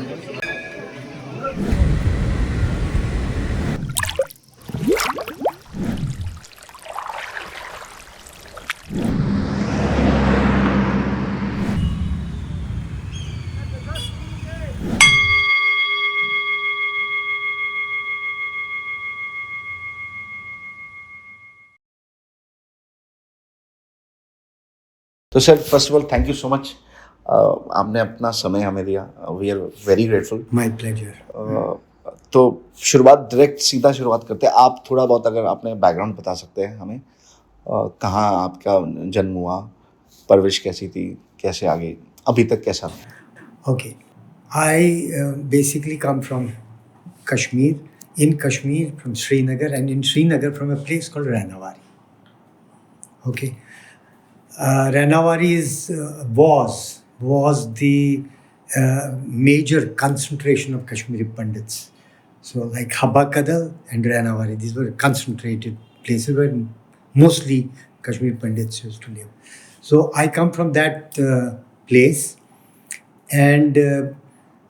तो sir first of all thank you so much, आपने अपना समय हमें दिया, we are very grateful. My pleasure. तो डायरेक्ट सीधा शुरुआत करते हैं. आप थोड़ा बहुत अगर अपने बैकग्राउंड बता सकते हैं हमें, कहाँ आपका जन्म हुआ, परवरिश कैसी थी, कैसे आगे अभी तक कैसा था? Okay, I basically come from Kashmir. In Kashmir, from Srinagar, and in Srinagar, from a place called Ranawari. Okay, Rainawari was the major concentration of Kashmiri Pandits. So, like Habakadal and Rainawari, these were concentrated places where mostly Kashmir Pandits used to live. So, I come from that place, and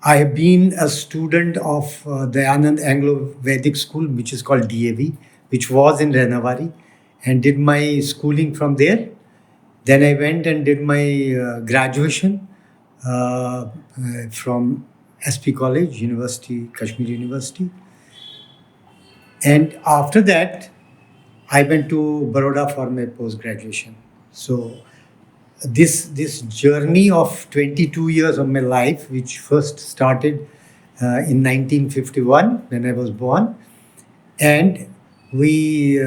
I have been a student of the Anand Anglo Vedic School, which is called DAV, which was in Rainawari, and did my schooling from there. Then I went and did my graduation from SP College, Kashmir University. And after that, I went to Baroda for my post-graduation. So this journey of 22 years of my life, which first started in 1951 when I was born, and we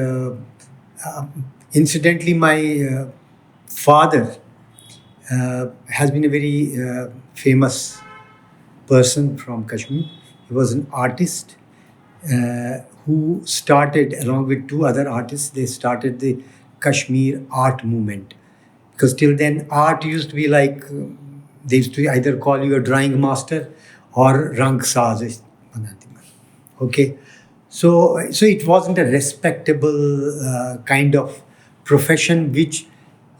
incidentally my father has been a very famous person from Kashmir. He was an artist who started, along with two other artists, they started the Kashmir art movement. Because till then, art used to be like, they used to either call you a drawing master or rang saaz. Okay. So it wasn't a respectable kind of profession which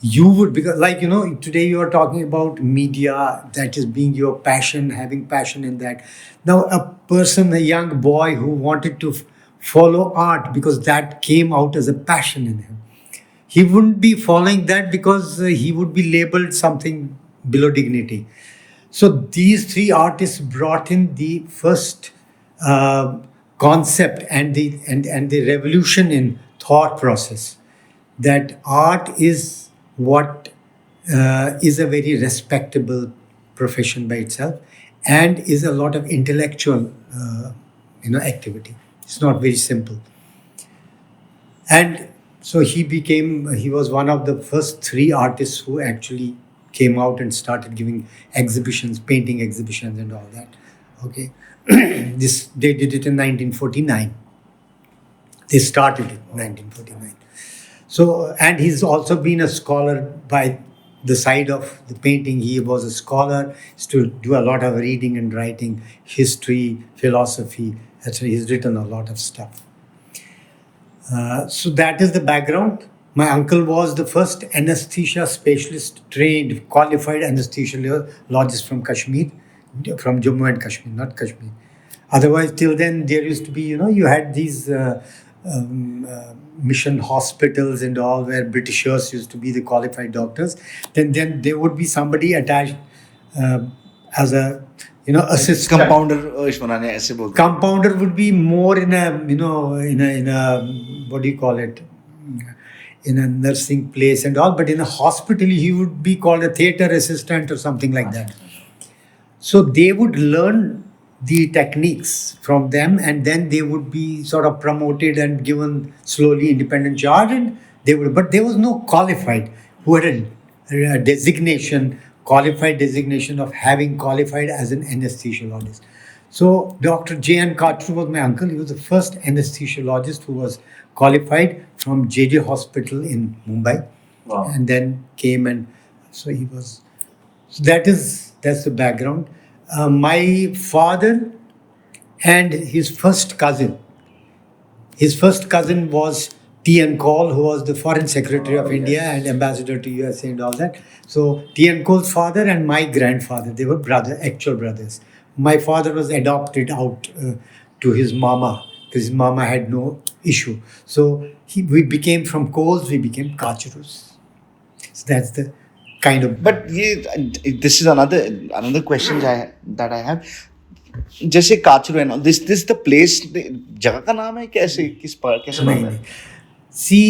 you would, because like, today you are talking about media, that is being your passion, having passion in that. Now a young boy who wanted to follow art because that came out as a passion in him, he wouldn't be following that because he would be labeled something below dignity. So these three artists brought in the first concept and the revolution in thought process, that art is what is a very respectable profession by itself, and is a lot of intellectual activity. It's not very simple. And so he was one of the first three artists who actually came out and started giving exhibitions, painting exhibitions and all that. Okay. They did it in 1949. They started it in 1949. So, and he's also been a scholar by the side of the painting. He was a scholar, used to do a lot of reading and writing, history, philosophy, etc. He's written a lot of stuff. So that is the background. My uncle was the first anesthesia specialist, trained, qualified anesthesiologist from Kashmir, from Jammu and Kashmir, not Kashmir. Otherwise, till then, there used to be, you had these mission hospitals and all where Britishers used to be the qualified doctors. Then there would be somebody attached as a assistant. Compounder would be more in a in a what do you call it, in a nursing place and all, but in a hospital he would be called a theater assistant or something like that. So they would learn the techniques from them, and then they would be sort of promoted and given slowly independent charge, and but there was no qualified who had a designation, qualified designation of having qualified as an anesthesiologist. So Dr. J.N. Carter was my uncle. He was the first anesthesiologist who was qualified from J.J. Hospital in Mumbai. Wow. And then came, and so he was. So that's the background. My father and his first cousin was T.N. Cole, who was the Foreign Secretary of India and Ambassador to USA and all that. So T.N. Cole's father and my grandfather, they were actual brothers. My father was adopted out to his mama because his mama had no issue. So we became from Kols, we became Kacharus. So that's the kind of. But this is another question that I have. जैसे काचरू है ना, this the place, जगह का नाम है, कैसे नाम है? See,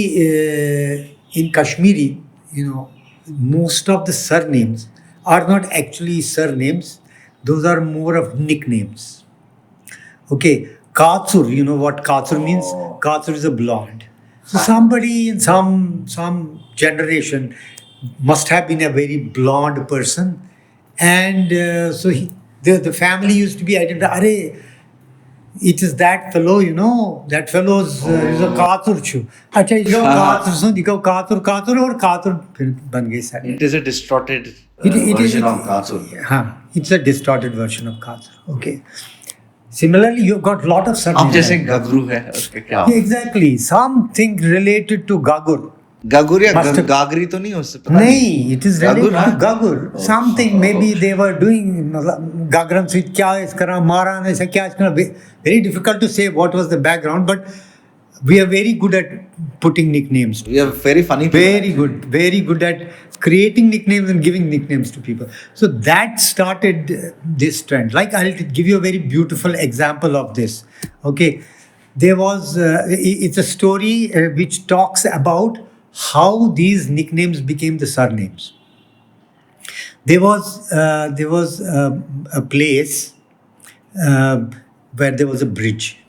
in Kashmiri, most of the surnames are not actually surnames. Those are more of nicknames. Okay, Katsur, you know what Katsur means? Katsur is a blonde. So somebody in some generation must have been a very blonde person, and so the family used to be identified. Arey, it is that fellow, that fellow is a Katur chu. अच्छा इसको Katur सुन दिखाओ Katur और Katur फिर बन गई सारी. It is a distorted version of Katsur. हाँ, it's a distorted version of Katur. Okay. Similarly, you've got lot of surnames. अब जैसे गगरू है, उसके क्या? Exactly, something related to Gagur. गगुर या गागरी तो नहीं हो सकता? नहीं, it is related to Gagur. Something maybe they were doing. Gagram से क्या इसका मारा ना ऐसा क्या इसका. Very difficult to say what was the background, but we are very good at putting nicknames. We are very funny people. Very good at creating nicknames and giving nicknames to people. So that started this trend. Like I'll give you a very beautiful example of this. Okay, there was it's a story which talks about how these nicknames became the surnames. There was a place where there was a bridge.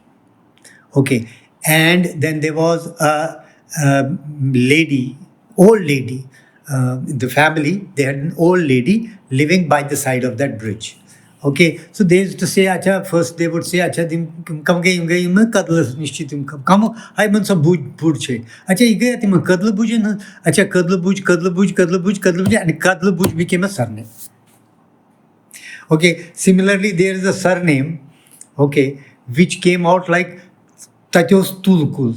Okay, and then there was a old lady. The family, they had an old lady living by the side of that bridge. Okay, so they used to say, "Acha." First, they would say, "Acha, dim kam gay me kadla nishchit dim kam I man sa buj che. Acha, igay dim kadla buj na. Acha, kadla buj, and kadla buj became a surname." Okay, similarly, there is a surname, okay, which came out like Tatyos Tulkul.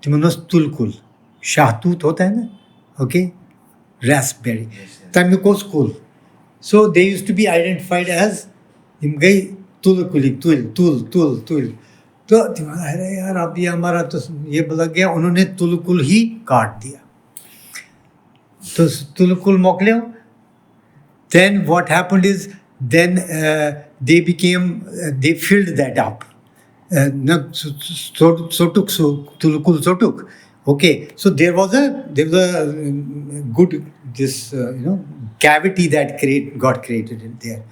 Timonos Tulkul. Shahtut hota hai na? Okay, raspberry. Tamikos Kul. So they used to be identified as Imgai Tulkulik, Tul. तो अरे यार अब ये हमारा तो ये बोला गया उन्होंने तुलकुल ही काट दिया तो तुलकुल मोकले then what happened is then they filled that up tulukul. Okay, so there was a good cavity that got created in there.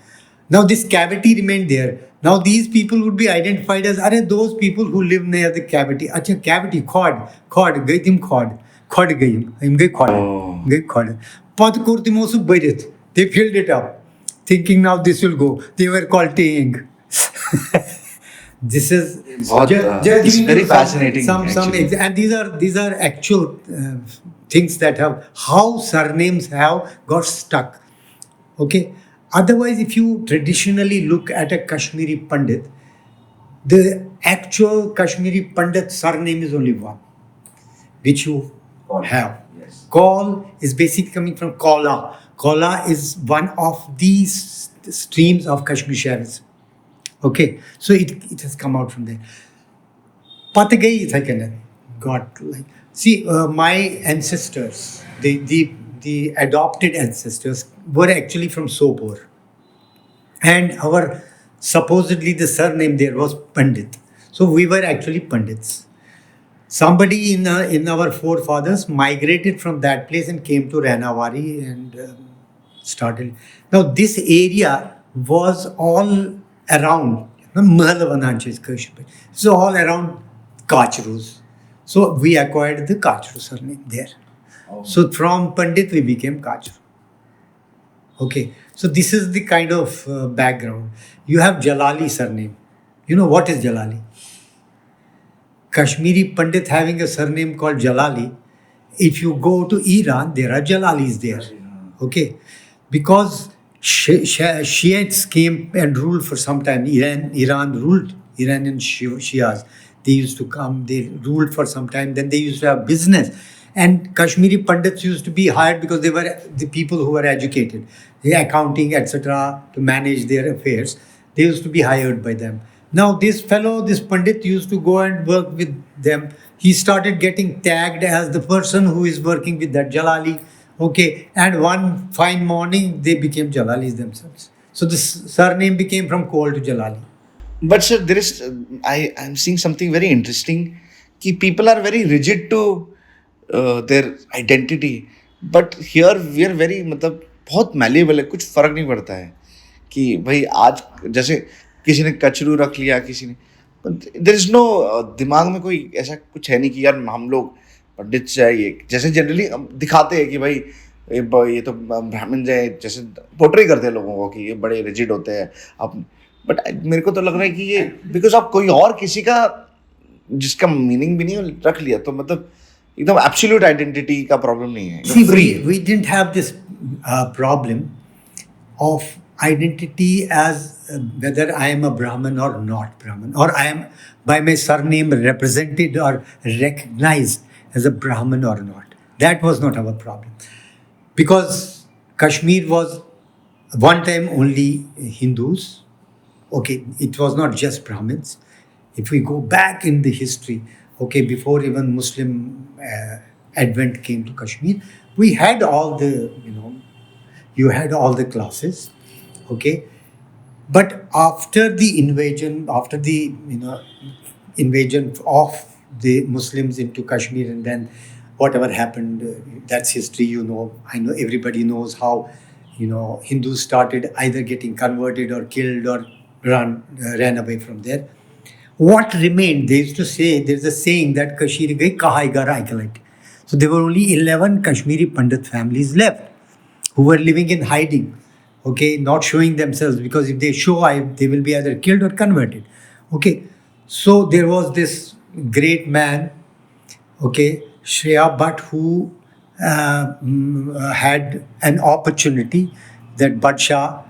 Now this cavity remained there. Now these people would be identified as those people who live near the cavity. Acha cavity khod gaitim khod gayim im gay khod pad kurtim osu barit. They filled it up thinking now this will go. They were called Ting. This is just very fascinating. And these are actual things that have how surnames have got stuck. Okay. Otherwise, if you traditionally look at a Kashmiri Pandit, the actual Kashmiri Pandit surname is only one, which you have. Yes. Kaul is basically coming from Kaula. Kaula is one of these streams of Kashmir Shaivism. Okay, so it has come out from there. Patagai Ithakana got like my ancestors, the adopted ancestors were actually from Sopor, and our supposedly the surname there was Pandit. So we were actually Pandits. Somebody in our forefathers migrated from that place and came to Rainawari and started. Now this area was all around, so all around Kacharus. So we acquired the Kacharu surname there. Oh. So from Pandit we became Kacharu. Okay, so this is the kind of background. You have Jalali surname. You know what is Jalali? Kashmiri Pandit having a surname called Jalali. If you go to Iran, there are Jalalis there. Okay, because Shiites came and ruled for some time. Iran ruled, Iranian Shias. They used to come, they ruled for some time. Then they used to have business. And Kashmiri Pandits used to be hired because they were the people who were educated, accounting, etc., to manage their affairs. They used to be hired by them. Now this fellow, this Pandit, used to go and work with them. He started getting tagged as the person who is working with that Jalali. Okay, and one fine morning they became Jalalis themselves. So this surname became from Kol to Jalali. But sir, there is I'm seeing something very interesting. कि people are very rigid to their identity. But here we are very मतलब बहुत malleable है, कुछ फर्क नहीं पड़ता है कि भाई आज जैसे किसी ने कचरू रख लिया, किसी ने देयर इज नो दिमाग में कोई ऐसा कुछ है नहीं कि यार हम लोग पंडित चाहिए, जैसे जनरली दिखाते हैं कि भाई ये तो ब्राह्मण है, जैसे पोर्ट्रे करते हैं लोगों को कि ये बड़े रिजिड होते हैं आप. बट मेरे को तो लग रहा है कि ये बिकॉज आप कोई और किसी का जिसका मीनिंग भी नहीं रख लिया तो मतलब एकदम एब्सोल्यूट आइडेंटिटी का प्रॉब्लम नहीं है. See, we didn't have this problem of identity as whether I am a Brahmin or not Brahmin, or I am by my surname represented or recognized as a Brahmin or not. That was not our problem. Because Kashmir was one time only Hindus. Okay, it was not just Brahmins. If we go back in the history, okay, before even Muslim advent came to Kashmir, we had all the, you had all the classes, okay. But after the invasion, after the invasion of the Muslims into Kashmir, and then whatever happened, that's history. I know everybody knows how Hindus started either getting converted or killed or ran away from there. What remained? They used to say, there's a saying that Kashmir gai kahai gar aikalite. So there were only 11 Kashmiri Pandit families left who were living in hiding, okay, not showing themselves, because if they show, they will be either killed or converted. Okay, so there was this great man, okay, Shreya Bhatt, who had an opportunity that Badshah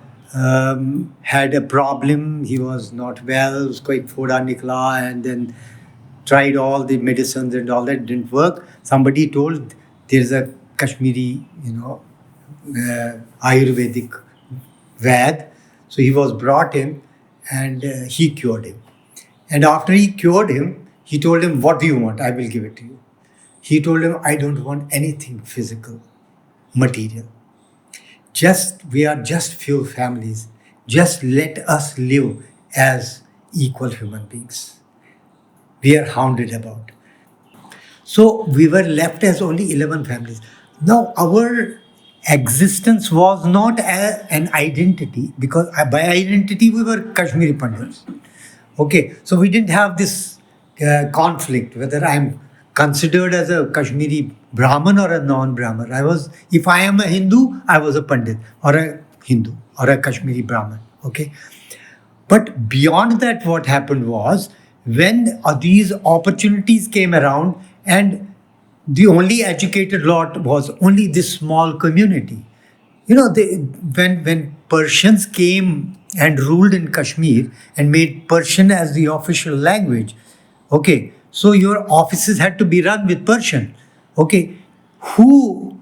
had a problem. He was not well, usko ek foda nikla, and then tried all the medicines and all that, didn't work. Somebody told there's a Kashmiri, Ayurvedic Vad. So he was brought in and he cured him. And after he cured him, he told him, what do you want? I will give it to you. He told him, I don't want anything physical, material. We are just few families. Just let us live as equal human beings. We are hounded about. So we were left as only 11 families. Now our existence was not an identity, because by identity we were Kashmiri Pandits. Okay, so we didn't have this conflict whether I'm considered as a Kashmiri Brahmin or a non-Brahmin. If I am a Hindu, I was a Pandit or a Hindu or a Kashmiri Brahmin. Okay, but beyond that, what happened was when these opportunities came around, and the only educated lot was only this small community. When Persians came and ruled in Kashmir and made Persian as the official language, okay, so your offices had to be run with Persian. Okay, who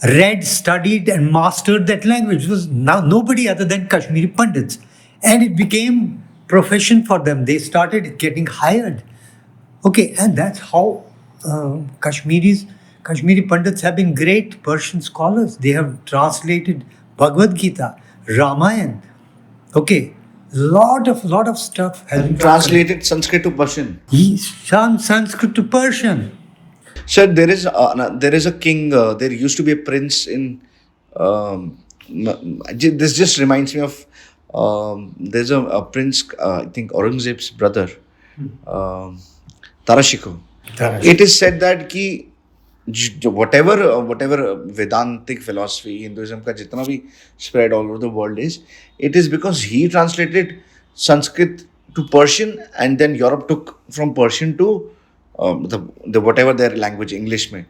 read, studied, and mastered that language? It was now nobody other than Kashmiri Pandits, and it became profession for them. They started getting hired. Okay, and that's how Kashmiri Pandits have been great Persian scholars. They have translated Bhagavad Gita, Ramayana. Okay, lot of stuff has been Translated Sanskrit to Persian. Sanskrit to Persian. Sir, there is a king. There used to be a prince in. This just reminds me of. There's a prince. I think Aurangzeb's brother, Tarashiko. It is said that कि whatever Vedantic philosophy, Hinduism का जितना भी spread all over the world is, it is because he translated Sanskrit to Persian, and then Europe took from Persian to the whatever their language, English में.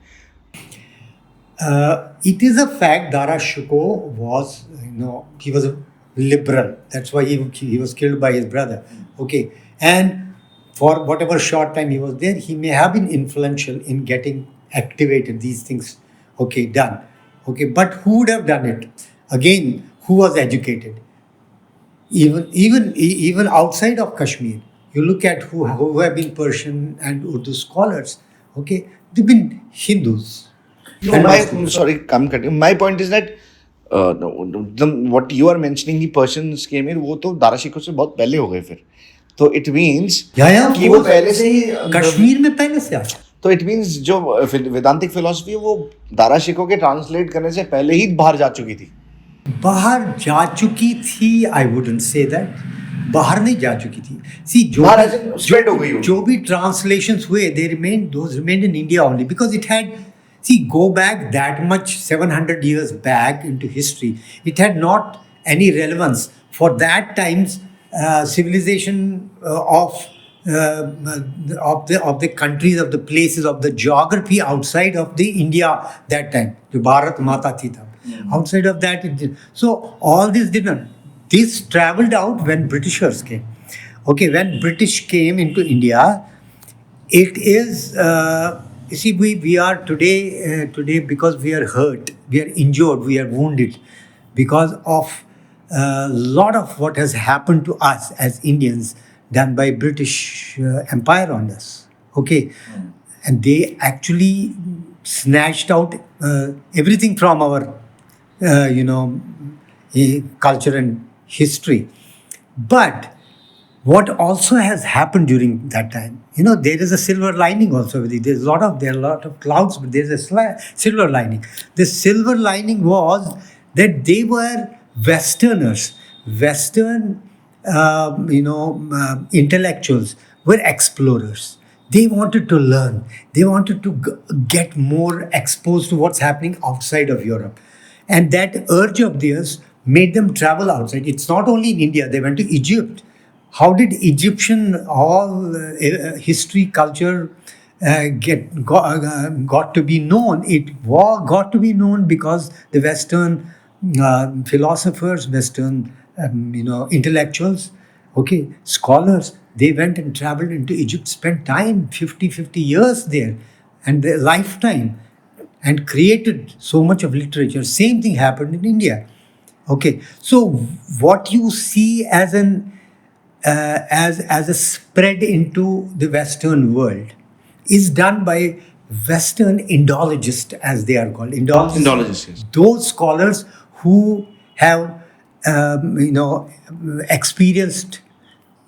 It is a fact Dara Shikoh was, he was a liberal. That's why he was killed by his brother. Okay, and for whatever short time he was there, he may have been influential in getting activated these things. Okay, done. Okay, but who would have done it? Again, who was educated? even outside of Kashmir, you look at who have been Persian and Urdu scholars. Okay, they've been Hindus. And my sorry, come cut you. My point is that what you are mentioning, the Persians came in, वो तो दाराशिकों से बहुत पहले हो गए फिर. तो it means कि वो पहले से ही कश्मीर में पहले से आया. तो इट मीन्स जो वेदांतिक फिलोसफी है वो दाराशिकों के ट्रांसलेट करने से पहले ही बाहर जा चुकी थी. बाहर जा चुकी थी, आई वुडंट से दैट. बाहर नहीं जा चुकी थी. सी स्प्रेड हो गई. जो भी ट्रांसलेशंस हुए, they remained in India only because it had, see, go back that much 700 years back into history, it had not any relevance for that time's civilization of the countries, of the places, of the geography outside of the India that time. जो भारत माता थी तब. Outside of that, it did. So all this didn't. This traveled out when Britishers came. Okay, when British came into India, it is. You see, we are today because we are hurt, we are injured, we are wounded because of a lot of what has happened to us as Indians done by British Empire on us. Okay, and they actually snatched out everything from our culture and history. But what also has happened during that time, there is a silver lining also with it. There are a lot of clouds, but there is a silver lining. The silver lining was that they were Westerners. Western, intellectuals were explorers. They wanted to learn. They wanted to get more exposed to what's happening outside of Europe. And that urge of theirs made them travel outside. It's not only in India. They went to Egypt. How did Egyptian history, culture got to be known? It got to be known because the Western philosophers, Western intellectuals, okay, scholars, they went and traveled into Egypt, spent time, 50 years there, and their lifetime, and created so much of literature. Same thing happened in India. Okay, so what you see as a spread into the Western world is done by Western Indologists, as they are called. Indologists, yes. Those scholars who have,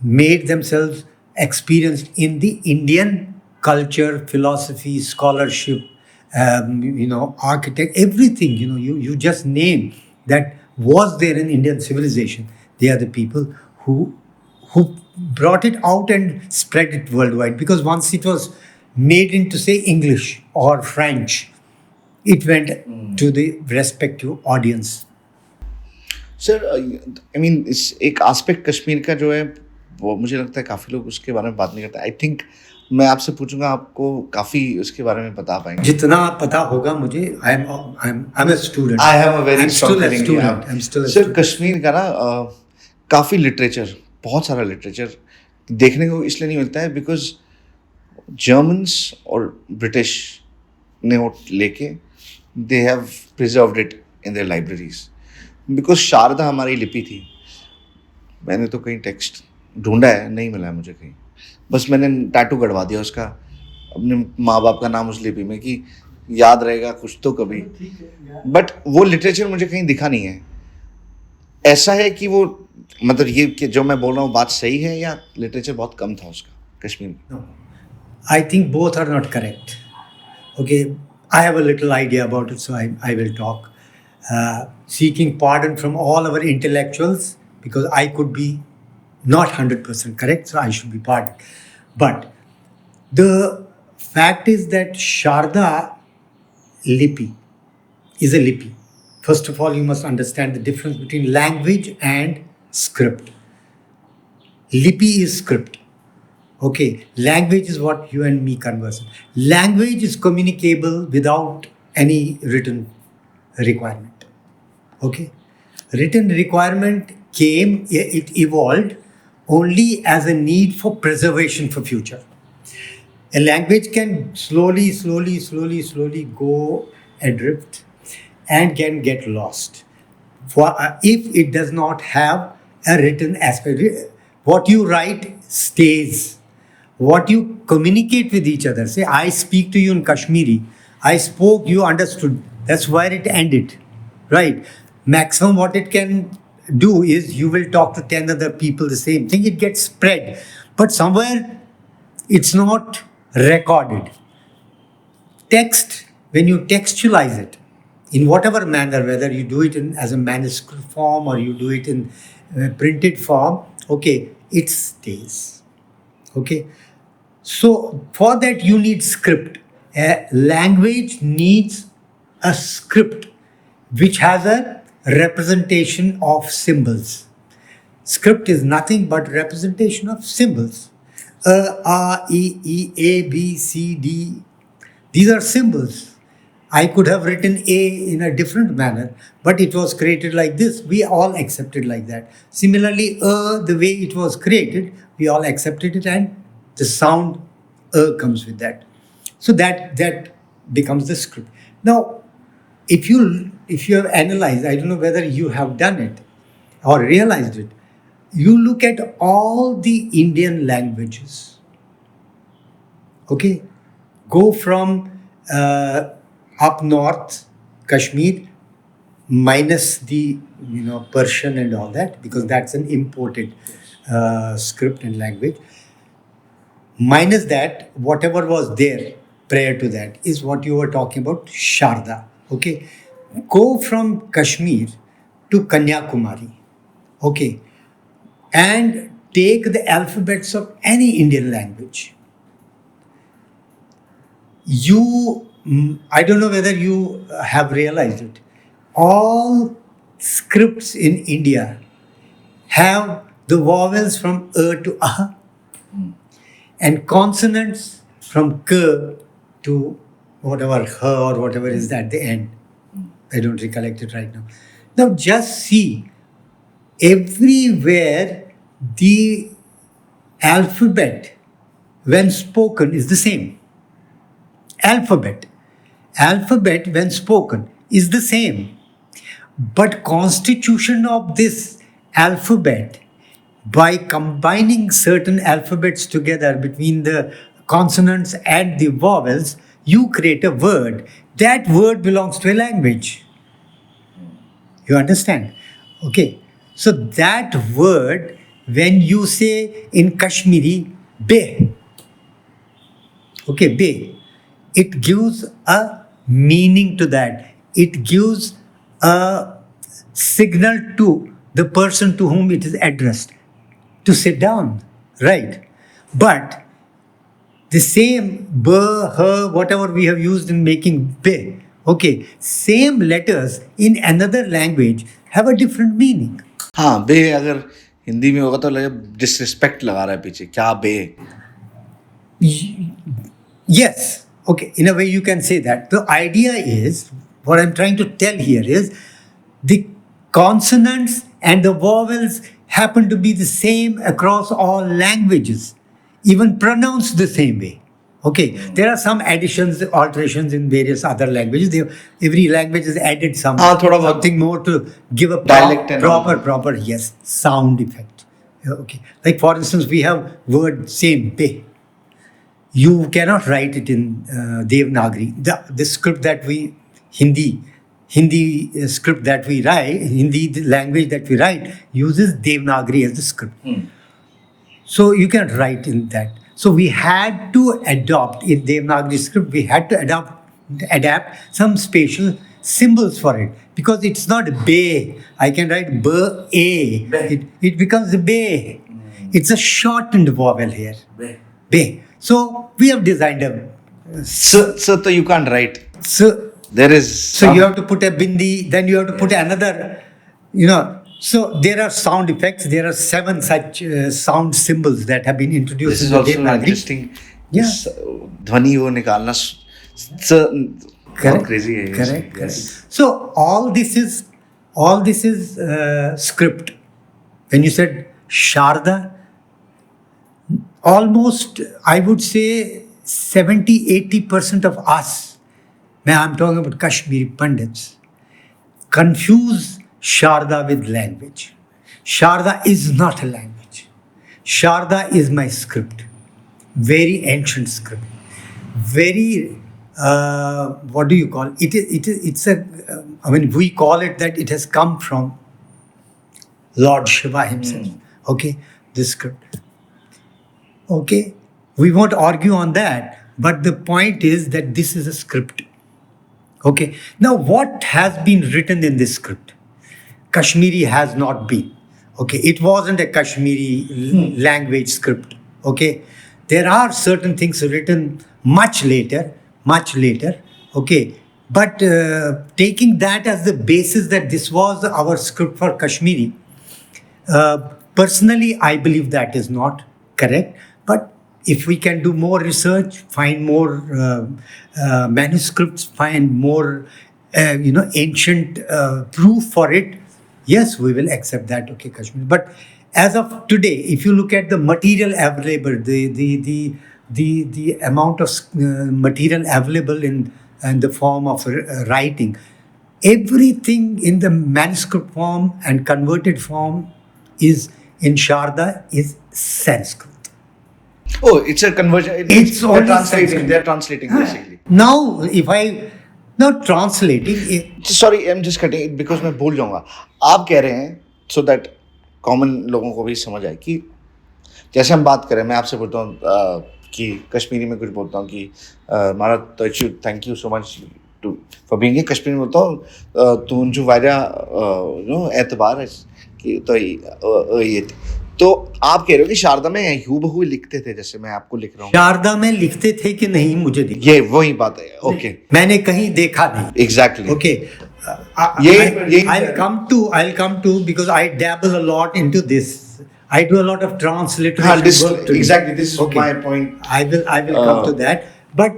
made themselves experienced in the Indian culture, philosophy, scholarship, architect, everything, you just name that was there in Indian civilization. They are the people who brought it out and spread it worldwide. Because once it was made into, say, English or French, it went to the respective audience. Sir I mean इस एक aspect Kashmir का जो है वो मुझे लगता है काफ़ी लोग उसके बारे में बात नहीं करते. आई थिंक मैं आपसे पूछूंगा, आपको काफ़ी उसके बारे में बता पाएंगे. जितना पता होगा मुझे. I'm a student. I have a very I'm strong still a feeling. student. I'm still a sir student. Kashmir का ना काफ़ी लिटरेचर, बहुत सारा लिटरेचर देखने को इसलिए नहीं मिलता है बिकॉज जर्मन्स और ब्रिटिश ने वो लेके they have preserved it in their libraries. Because Sharda हमारी लिपि थी. मैंने तो कहीं टेक्स्ट ढूंढा है, नहीं मिला है मुझे कहीं. बस मैंने टैटू गड़वा दिया उसका, अपने माँ बाप का नाम उस लिपि में, कि याद रहेगा कुछ तो कभी. बट वो लिटरेचर मुझे कहीं दिखा नहीं है. ऐसा है कि वो मतलब ये कि जो मैं बोल रहा हूँ बात सही है, या लिटरेचर बहुत कम था उसका कश्मीर में? No. I think both are not correct. Okay, I have a little idea about it, so I will talk. Seeking pardon from all our intellectuals, because I could be not 100% correct, so I should be pardoned. But the fact is that Sharda Lipi is a Lipi. First of all, you must understand the difference between language and script. Lipi is script. Okay, language is what you and me converse. Language is communicable without any written requirement. Okay, written requirement came, it evolved only as a need for preservation for future. A language can slowly go adrift and can get lost if it does not have a written aspect. What you write stays. What you communicate with each other. Say, I speak to you in Kashmiri. I spoke, you understood. That's where it ended. Right? Maximum what it can do is you will talk to 10 other people the same thing. It gets spread. But somewhere it's not recorded. Text, when you textualize it, in whatever manner, whether you do it in as a manuscript form or you do it in printed form, okay, it stays. Okay, so for that you need script. A language needs a script which has a representation of symbols. Script is nothing but representation of symbols. A, E, A, B, C, D. These are symbols. I could have written A in a different manner, but it was created like this. We all accepted like that. Similarly, the way it was created, we all accepted it, and the sound comes with that. So that becomes the script. Now, if you have analyzed, I don't know whether you have done it or realized it, you look at all the Indian languages. Okay, go from up north, Kashmir, minus the Persian and all that, because that's an imported script and language. Minus that, whatever was there prior to that is what you were talking about, Sharda. Okay, go from Kashmir to Kanyakumari. Okay, and take the alphabets of any Indian language. I don't know whether you have realized it. All scripts in India have the vowels from to and consonants from k to whatever or whatever is at the end. I don't recollect it right now. Now just see, everywhere the alphabet when spoken is the same. Alphabet when spoken is the same, but constitution of this alphabet, by combining certain alphabets together between the consonants and the vowels, you create a word. That word belongs to a language. You understand? Okay, so that word, when you say in Kashmiri be, okay, be, it gives a meaning to that. It gives a signal to the person to whom it is addressed to sit down, right? But the same b, her, whatever we have used in making be, okay, same letters in another language have a different meaning. हाँ, बे अगर हिंदी में होगा तो लगे disrespect लगा रहा है पीछे, क्या बे? Yes, okay, in a way you can say that. The idea is, what I'm trying to tell here is, the consonants and the vowels happen to be the same across all languages, even pronounced the same way. Okay, there are some additions, alterations in various other languages. Every language has added something more to give a Dialect and proper, yes, sound effect. Okay, like for instance, we have word same, pe. You cannot write it in Devanagari. The script that we, Hindi script that we write, the language that we write uses Devanagari as the script. So you can write in that. So we had to adopt in Devanagari script. We had to adapt some spatial symbols for it, because it's not be. I can write be. It becomes be. It's a shortened vowel here. Be. So we have designed a. So you can't write. So there is. So you have to put a bindi, then you have to put another. So there are sound effects. There are 7 such sound symbols that have been introduced. This is also interesting. Yeah. ध्वनि वो निकालना. Correct. Crazy है. Correct. Yes. So all this is script. When you said Sharda, almost I would say 70-80% of us, I'm talking about Kashmiri Pandits, confuse Sharda with language. Sharda is not a language. Sharda is my script, very ancient script, very what do you call it? It's a I mean, we call it that it has come from Lord Shiva himself. Okay, this script. Okay, we won't argue on that, but the point is that this is a script. Okay, now what has been written in this script? Kashmiri has not been. Okay, it wasn't a Kashmiri language script. Okay, there are certain things written much later. Okay, but taking that as the basis that this was our script for Kashmiri, personally, I believe that is not correct. But if we can do more research, find more manuscripts, find more, ancient proof for it, yes, we will accept that. Okay, Kashmir. But as of today, if you look at the material available, the amount of material available in the form of writing, everything in the manuscript form and converted form is in Sharda is Sanskrit. Oh, it's a conversion. It's They're only translating. Sanskrit. They're translating basically. Now, if I not translating, Sorry, I'm just cutting it because मैं भूल जाऊंगा. आप कह रहे हैं so that common लोगों को भी समझ आए कि जैसे हम बात करें, मैं आपसे बोलता हूँ कि कश्मीरी में कुछ बोलता हूँ कि मारा thank you so much to for being a Kashmiri में बोलता हूँ तू जो वायरा एतबार है कि तो ये तो आप कह रहे हो कि शारदा में हूबहू लिखते थे जैसे मैं आपको लिख रहा हूँ. शारदा में लिखते थे कि नहीं मुझे नहीं, ये वही बात है. ओके, मैंने कहीं देखा नहीं. एग्जैक्टली. Okay, ये I'll come to because I dabble a lot into this. I do a lot of transliteration work today. Exactly, this is my point. I will come to that. But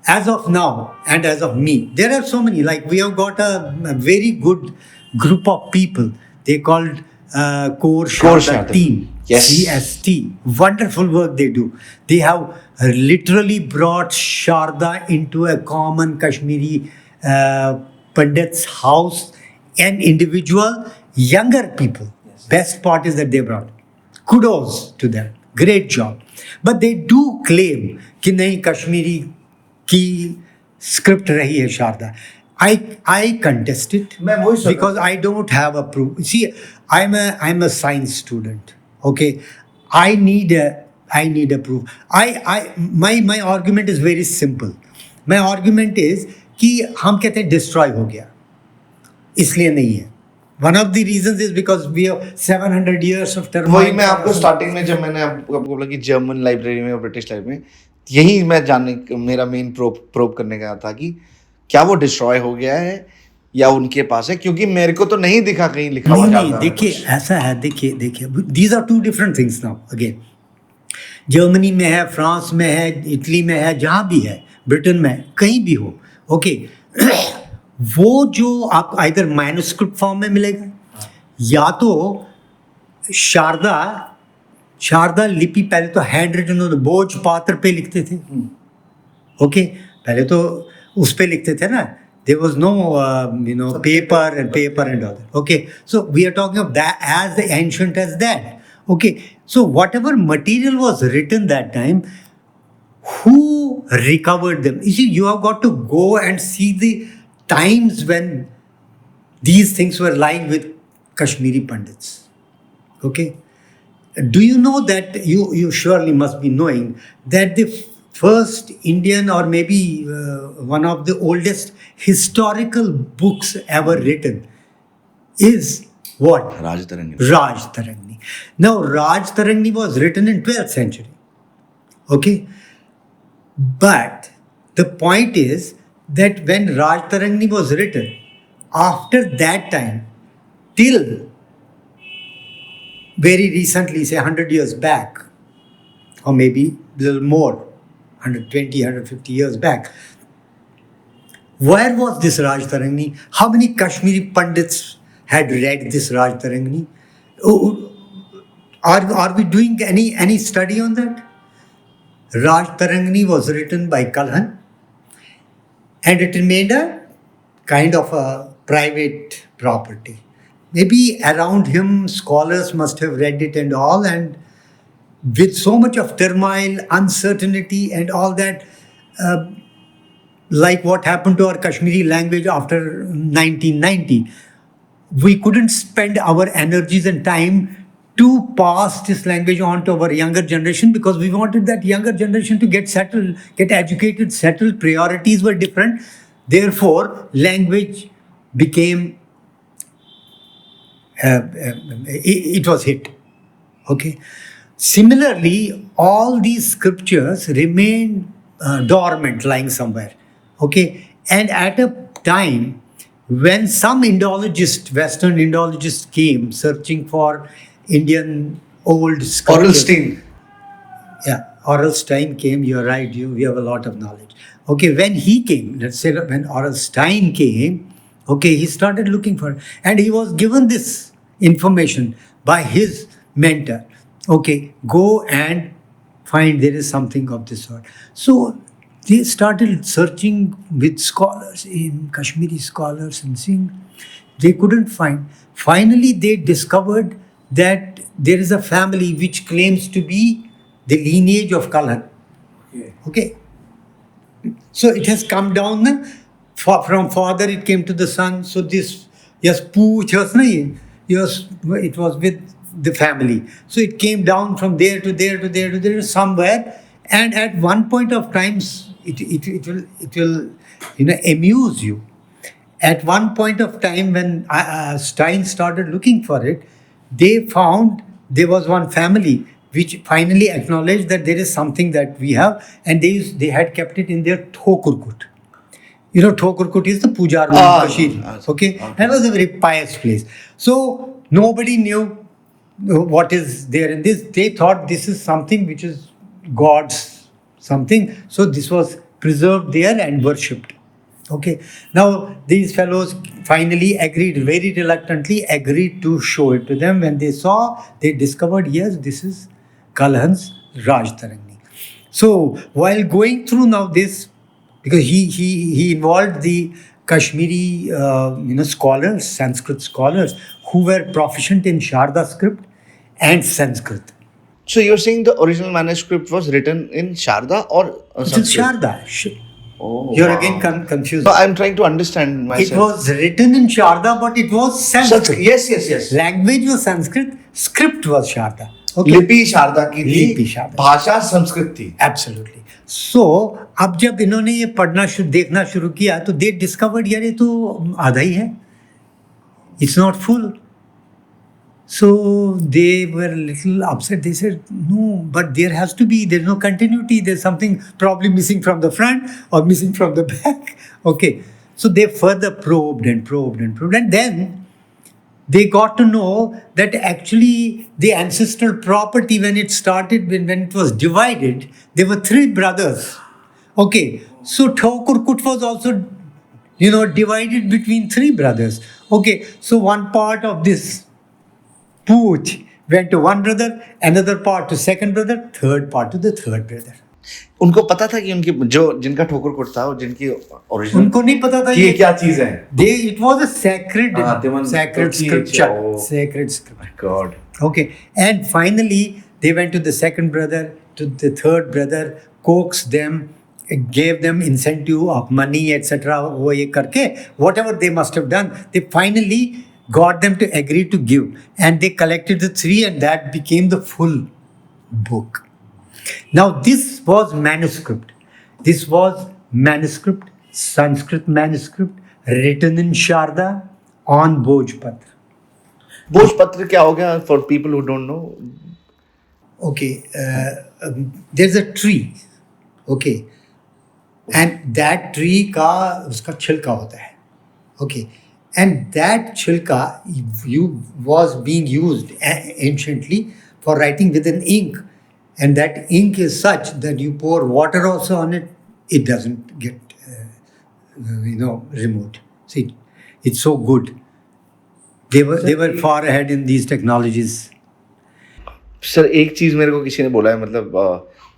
as of now and as of me, there are so many. Like we have got a very good group of people. They called Core Sharda team. Yes. CST. Wonderful work they do. They have literally brought Sharda into a common Kashmiri Pandit's house and individual younger people. Yes. Best part is that they brought. Kudos to them. Great job. But they do claim कि नहीं कश्मीरी की script रही है Sharda. I contest it because I don't have a proof. See, I'm a science student. Okay, I need a proof. My argument is very simple. My argument is कि हम कहते हैं destroy हो गया, इसलिए नहीं है. One of the reasons is because we have 700 years of termites. वही मैं आपको स्टार्टिंग में जब मैंने आपको बोला कि जर्मन लाइब्रेरी में और ब्रिटिश लाइब्रेरी में, यही मैं जानने मेरा मेन प्रोब करने का था कि क्या वो डिस्ट्रॉय हो गया है या उनके पास है, क्योंकि मेरे को तो नहीं दिखा कहीं लिखा हुआ. नहीं, देखिए ऐसा है, देखिए these are two different things now. Again, Germany में है, फ्रांस में है, इटली में है, जहाँ भी है, ब्रिटेन में, कहीं भी हो. ओके, वो जो आप आइदर मैन्युस्क्रिप्ट फॉर्म में मिलेगा या तो शारदा लिपि पहले तो हैंड रिटन होता, बोझ पात्र पे लिखते थे. ओके, पहले तो उस पे लिखते थे ना. There was no paper and all that. Okay, so we are talking of that as ancient as that. Okay, so whatever material was written that time, who recovered them? You see, you have got to go and see the times when these things were lying with Kashmiri Pandits. Okay, do you know that you surely must be knowing that the first Indian or maybe one of the oldest historical books ever written is what? Raj Tarangini. Raj Tarangini. Now, Raj Tarangini was written in 12th century. Okay, but the point is that when Raj Tarangini was written, after that time, till very recently, say 100 years back, or maybe a little more, 120, 150 years back, where was this Raj Tarangini? How many Kashmiri Pandits had read this Raj Tarangini? Are we doing any study on that? Raj Tarangini was written by Kalhan, and it remained a kind of a private property. maybe around him scholars must have read it and all, and with so much of turmoil, uncertainty, and all that, like what happened to our Kashmiri language after 1990, we couldn't spend our energies and time to pass this language on to our younger generation, because we wanted that younger generation to get settled, get educated, settled. Priorities were different. Therefore, language became, it was hit. Okay. Similarly, all these scriptures remained dormant, lying somewhere. Okay. And at a time when some Indologist, Western Indologist came searching for Indian old scriptures. Oralstein. Yeah, Oralstein came, you're right, you have a lot of knowledge. Okay, when he came, let's say when Oralstein came, okay, he started looking for it. And he was given this information by his mentor. Okay, go and find there is something of this sort. So they started searching with scholars, in Kashmiri scholars, and seeing they couldn't find. Finally, they discovered that there is a family which claims to be the lineage of Kalhan. Okay. So it has come down from father, it came to the son. So this, yes, pooch was nahi. Yes, it was with the family. So it came down from there to there to there to there somewhere. And at one point of time, it will amuse you. At one point of time, when Stein started looking for it, they found there was one family which finally acknowledged that there is something that we have, and they had kept it in their Thokurkut. You know, Thokurkut is the puja room in Kashmir. Okay, that was a very pious place. So nobody knew what is there in this. They thought this is something which is God's something. So this was preserved there and worshipped. Okay. Now these fellows finally agreed, very reluctantly agreed to show it to them. When they saw, they discovered, yes, this is Kalhan's Raj Tarangi. So while going through now this, because he involved the Kashmiri scholars, Sanskrit scholars, who were proficient in Sharda script and Sanskrit. So you're saying the original manuscript was written in Sharda or It is Sharda. Oh, You're wow. again confused. No, I'm trying to understand myself. It was written in Sharda, but it was Sanskrit. Yes. Language was Sanskrit, script was Sharda. Okay. लिपि शारदा की थी, लिपि शारदा, भाषा संस्कृत थी. Absolutely. So अब जब इन्होंने ये पढ़ना देखना शुरू किया, तो they discovered, यार ये तो आधा ही है. It's not full. So they were a little upset. They said, no, but there's no continuity. There's something probably missing from the front or missing from the back. Okay. So they further probed. And then they got to know that actually the ancestral property, when it started, when it was divided, there were 3 brothers. Okay. So Thakurkut was also, divided between 3 brothers. Okay. So one part of this Pooch went to one brother, another part to second brother, third part to the third brother. उनको पता था कि उनकी जो जिनका ठोकर था और जिनकी ओरिजिनल, उनको नहीं पता था ये क्या चीज है. It was a sacred scripture. Sacred scripture. My God. Okay. And finally, they went to the second brother, to the third brother, coaxed them, gave them incentive of money, etc. वो ये करके, whatever they must have done, they finally got them to agree to give, and they collected the 3, and that became the full book. Now this was manuscript. Sanskrit manuscript, written in Sharda on Bhojpatra. Bhojpatra क्या हो गया for people who don't know? Okay, there's a tree. Okay, and that tree का उसका छिलका होता है. Okay. And that chilka was being used anciently for writing with an ink. And that ink is such that you pour water also on it, it doesn't get, removed. See, it's so good. They were far ahead in these technologies. Sir एक चीज़ मेरे को किसी ने बोला है, मतलब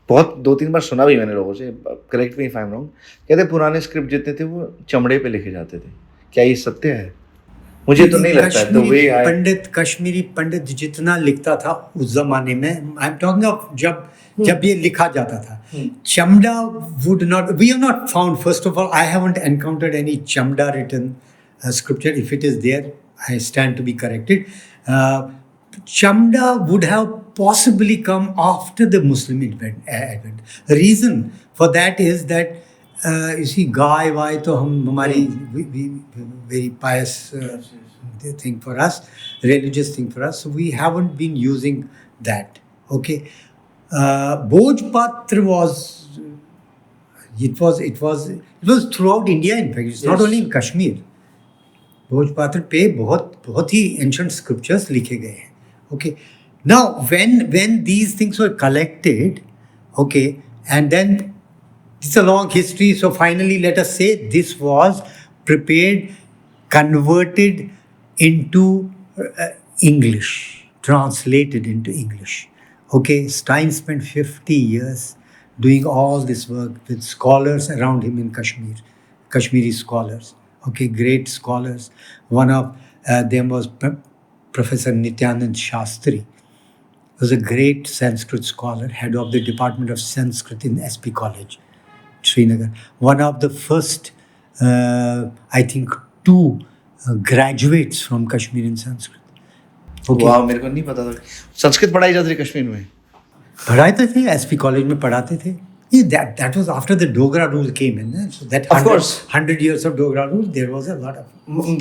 बहुत 2-3 बार सुना भी मैंने लोगों से, correct me if I am wrong, कहते पुराने स्क्रिप्ट जितने थे वो चमड़े पे लिखे जाते थे. क्या ये सत्य है? मुझे तो नहीं लगता है द वे आई कश्मीरी पंडित जितना लिखता था उस जमाने में, आई एम टॉकिंग ऑफ जब ये लिखा जाता था, चमड़ा would not, we have not found, first of all, I haven't encountered any chamda written scripture. If it is there, I stand to be corrected. Chamda would have possibly come after the Muslim advent. The reason for that is that you see, गाय वाय तो हमारी very pious thing for us, religious thing for us, so we haven't been using that. Okay. Bhojpatra it was throughout India, in fact. It's not only in Kashmir. भोजपत्र पे बहुत ही ancient scriptures लिखे गए हैं. Okay. Now when these things were collected, okay, and then it's a long history, so finally let us say this was prepared, converted into English, translated into English. Okay, Stein spent 50 years doing all this work with scholars around him in Kashmir, Kashmiri scholars. Okay, great scholars. One of them was Professor Nityanand Shastri. He was a great Sanskrit scholar, head of the Department of Sanskrit in SP College, Srinagar. One of the first, I think, two graduates from Kashmir in Sanskrit. Okay. वाह, मेरे को नहीं पता था संस्कृत पढ़ाई जाती थी कश्मीर में. पढ़ाते थे, एसपी कॉलेज में पढ़ाते थे. That was after the Dogra rule came in. So that of course 100 years of Dogra rule, there was a lot of.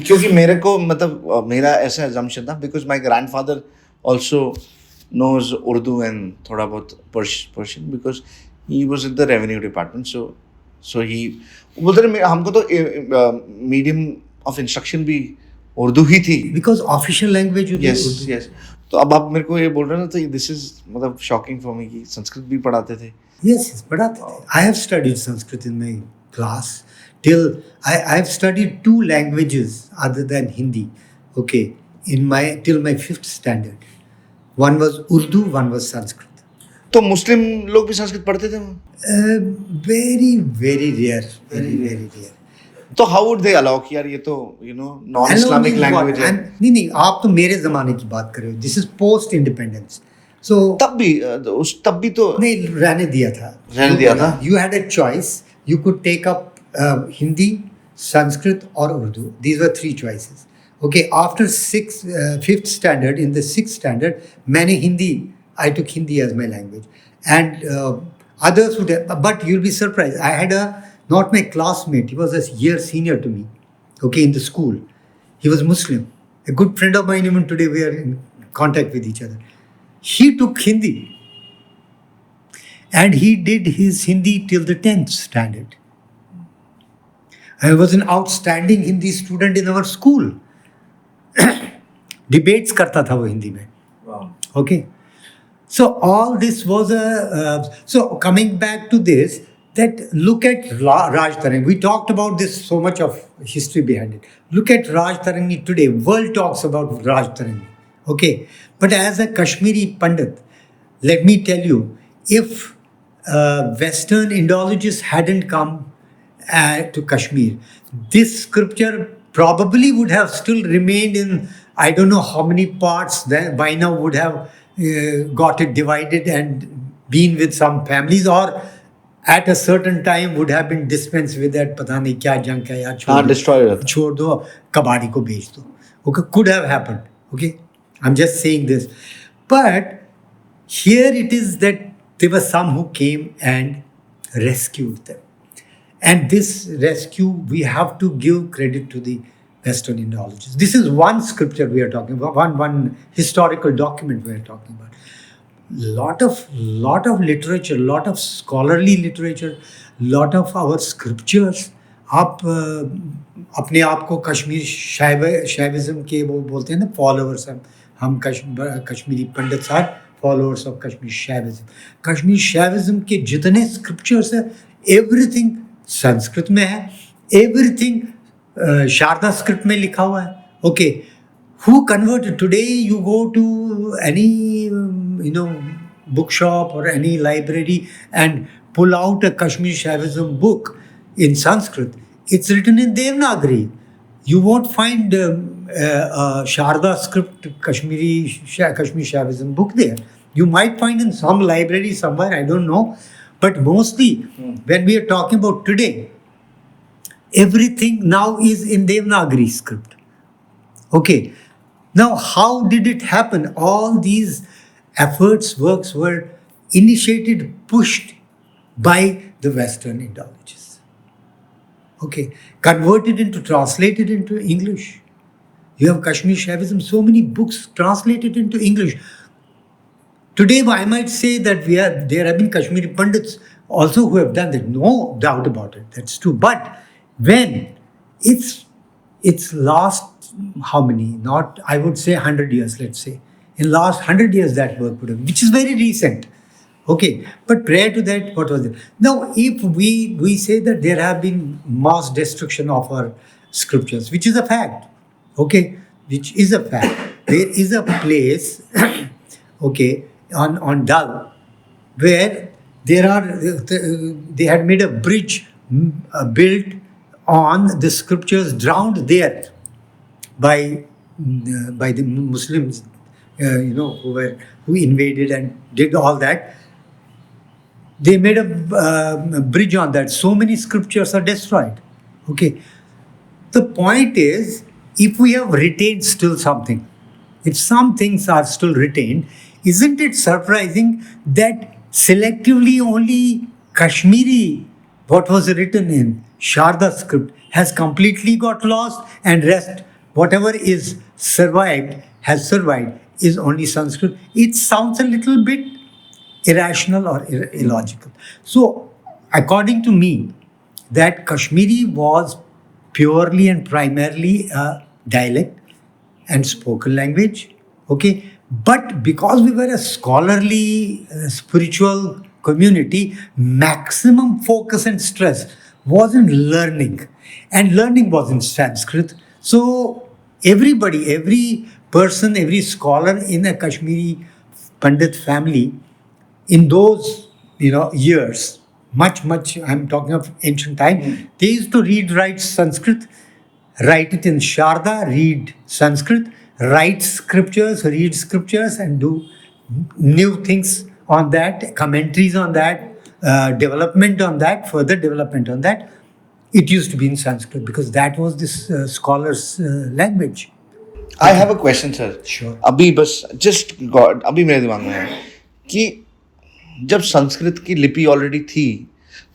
क्योंकि मेरे को मतलब मेरा ऐसा assumption था because my grandfather also knows Urdu and थोड़ा बहुत Persian because he was in the revenue department, so he बोलते थे हमको तो medium of instruction भी उर्दू ही थी because official language yes yes. तो अब आप मेरे को ये बोल रहे हैं ना, तो this is मतलब shocking for me कि संस्कृत भी पढ़ाते थे. Yes, पढ़ाते थे. I have studied Sanskrit in my class till I have studied 2 languages other than Hindi. Okay, till my 5th standard. One was Urdu, one was Sanskrit. तो मुस्लिम लोग भी संस्कृत पढ़ते थे? Very very rare, very rare. तो how would they allow कि यार ये तो non-Islamic language है? नहीं आप तो मेरे ज़माने की बात कर रहे हो. This is post independence. So तब भी तो नहीं रहने दिया था. You had a choice. You could take up Hindi, Sanskrit or Urdu. These were 3 choices. Okay, after 5th standard, in the 6th standard, I took Hindi as my language, and others would have, but you'll be surprised. I had not my classmate, he was a year senior to me, okay, in the school. He was Muslim, a good friend of mine. Even today we are in contact with each other. He took Hindi and he did his Hindi till the 10th standard. I was an outstanding Hindi student in our school. Debates करता था वो हिंदी में. Wow. Okay. So all this was so coming back to this, that look at Raj Tarangi. We talked about this, so much of history behind it. Look at Raj Tarangi today. World talks about Raj Tarangi. Okay. But as a Kashmiri Pandit, let me tell you, if Western Indologists hadn't come to Kashmir, this scripture probably would have still remained in, I don't know how many parts, that by now would have got it divided and been with some families, or at a certain time would have been dispensed with that. पता नहीं क्या जंग है यार, छोड़ दो कबाड़ी को बेच दो. Okay, could have happened. Okay, I'm just saying this, but here it is that there were some who came and rescued them, and this rescue we have to give credit to the Western Indologists. This is one scripture we are talking about, one historical document we are talking about. Lot of literature, lot of scholarly literature, lot of our scriptures. आप अपने आप को कश्मीर शैविज्म के वो बोलते हैं ना, followers हम Kashmiri Pandits are followers of Kashmir Shaivism. Kashmir Shaivism के जितने स्क्रिप्चर्स हैं, एवरीथिंग संस्कृत में है, एवरीथिंग शारदा स्क्रिप्ट में लिखा हुआ है. Okay, who converted? Today you go to any bookshop or any library and pull out a Kashmir Shaivism book in Sanskrit. It's written in Devanagari. You won't find Sharda script Kashmir Shaivism book there. You might find in some library somewhere, I don't know. But mostly, when we are talking about today, everything now is in Devanagari script. Okay. Now, how did it happen? All these works were initiated, pushed by the Western Indologists. Okay. Translated into English. You have Kashmir Shaivism, so many books translated into English. Today, I might say that there have been Kashmiri Pandits also who have done that. No doubt about it. That's true. But when it's last how many? Not, I would say 100 years, let's say. In last 100 years, that work would have, which is very recent. Okay. But prior to that, what was it? Now, if we say that there have been mass destruction of our scriptures, which is a fact. Okay. Which is a fact. There is a place, okay, on Dal, where they had made a bridge built on the scriptures drowned there by the Muslims, who invaded and did all that. They made a bridge on that. So many scriptures are destroyed. Okay. The point is, if we have retained still something, if some things are still retained, isn't it surprising that selectively only Kashmiri, what was written in Sharda script, has completely got lost, and rest, whatever is has survived, is only Sanskrit? It sounds a little bit irrational or illogical. So, according to me, that Kashmiri was purely and primarily a dialect and spoken language, okay? But because we were a scholarly, spiritual community, maximum focus and stress was in learning. And learning was in Sanskrit. So everybody, every person, every scholar in a Kashmiri Pandit family, in those years, much, I'm talking of ancient time, they used to write Sanskrit, write it in Sharda, read Sanskrit, write scriptures, read scriptures, and do new things on that, commentaries on that, development on that, further development on that. It used to be in Sanskrit because that was this scholar's language. I have a question sir. Sure. अभी बस just God अभी मेरे दिमाग में है कि जब संस्कृत की लिपि ऑलरेडी थी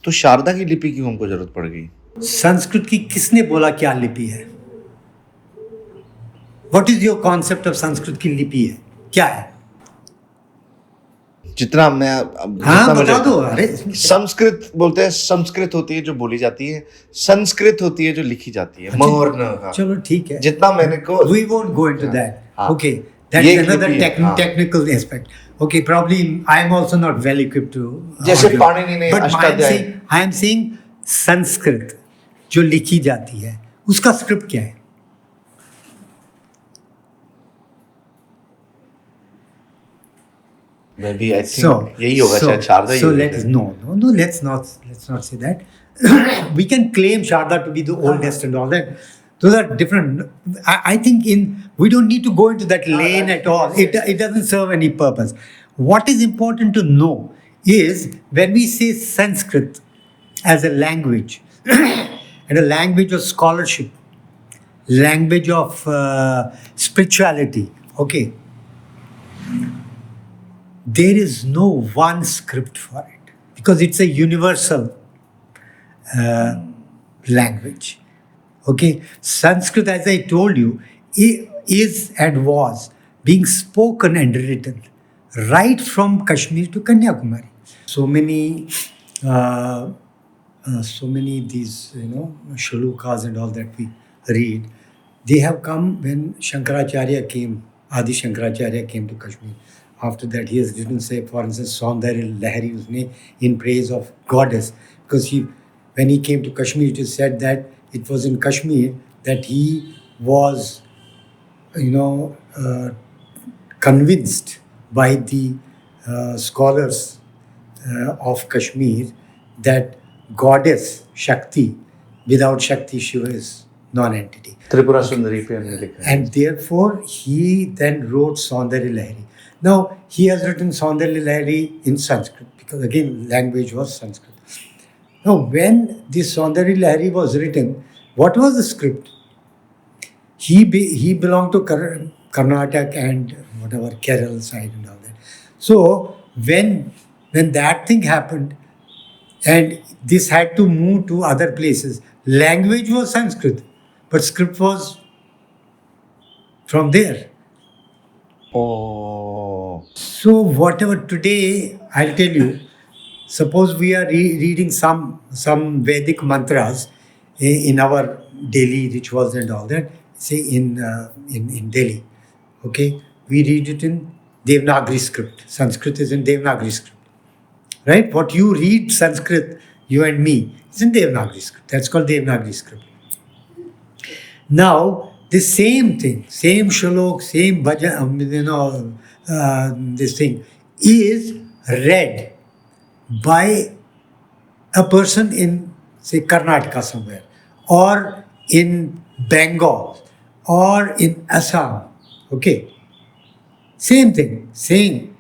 तो शारदा की लिपि की हमको जरूरत पड़ गई. संस्कृत की किसने बोला क्या लिपि है? What is your concept of Sanskrit की लिपि है क्या है? जितना मैं हाँ बता दो. अरे संस्कृत बोलते हैं, संस्कृत होती है जो बोली जाती है, संस्कृत होती है जो लिखी जाती है. मोहर न. चलो ठीक है. जितना मैंने को we won't go into that. Okay, that is another technical aspect. Okay, probably I am also not well equipped to. जैसे पाणिनि ने Ashtadhyayi. I am saying Sanskrit जो लिखी जाती है उसका स्क्रिप्ट क्या है? Maybe I think यही होगा शायद. शारदा ही होगा. Let's not say that. We can claim Sharda to be the oldest and all that. Those are different. I think we don't need to go into that lane at all. It doesn't serve any purpose. What is important to know is when we say Sanskrit as a language and a language of scholarship, language of spirituality, okay, there is no one script for it because it's a universal language. Okay, Sanskrit, as I told you, is and was being spoken and written right from Kashmir to Kanyakumari. So many these shlokas and all that we read, they have come when Shankaracharya came, Adi Shankaracharya came to Kashmir. After that, he has written, say, for instance, Saundarya Lahari usne in praise of goddess, because when he came to Kashmir, it is said that it was in Kashmir that he was, convinced by the scholars of Kashmir that goddess Shakti, without Shakti, Shiva is non-entity. Tripura Sundari पे हमने लिखा है. And therefore, he then wrote Saundarya Lahari. Now, he has written Saundarya Lahari in Sanskrit, because again, language was Sanskrit. Now, when this Saundarya Lahari was written, what was the script? He belonged to Karnataka and whatever, Kerala side and all that. So, when that thing happened, and this had to move to other places, language was Sanskrit, but script was from there. Oh. So whatever today, I'll tell you, suppose we are reading some Vedic mantras in our daily rituals and all that, say in Delhi, okay, we read it in Devanagari script. Sanskrit is in Devanagari script. Right? What you read Sanskrit, you and me, is in Devanagari script. That's called Devanagari script. Now, the same thing, same shalok, same bhajan, this thing is read by a person in, say, Karnataka somewhere, or in Bengal, or in Assam. Okay. Same thing, same,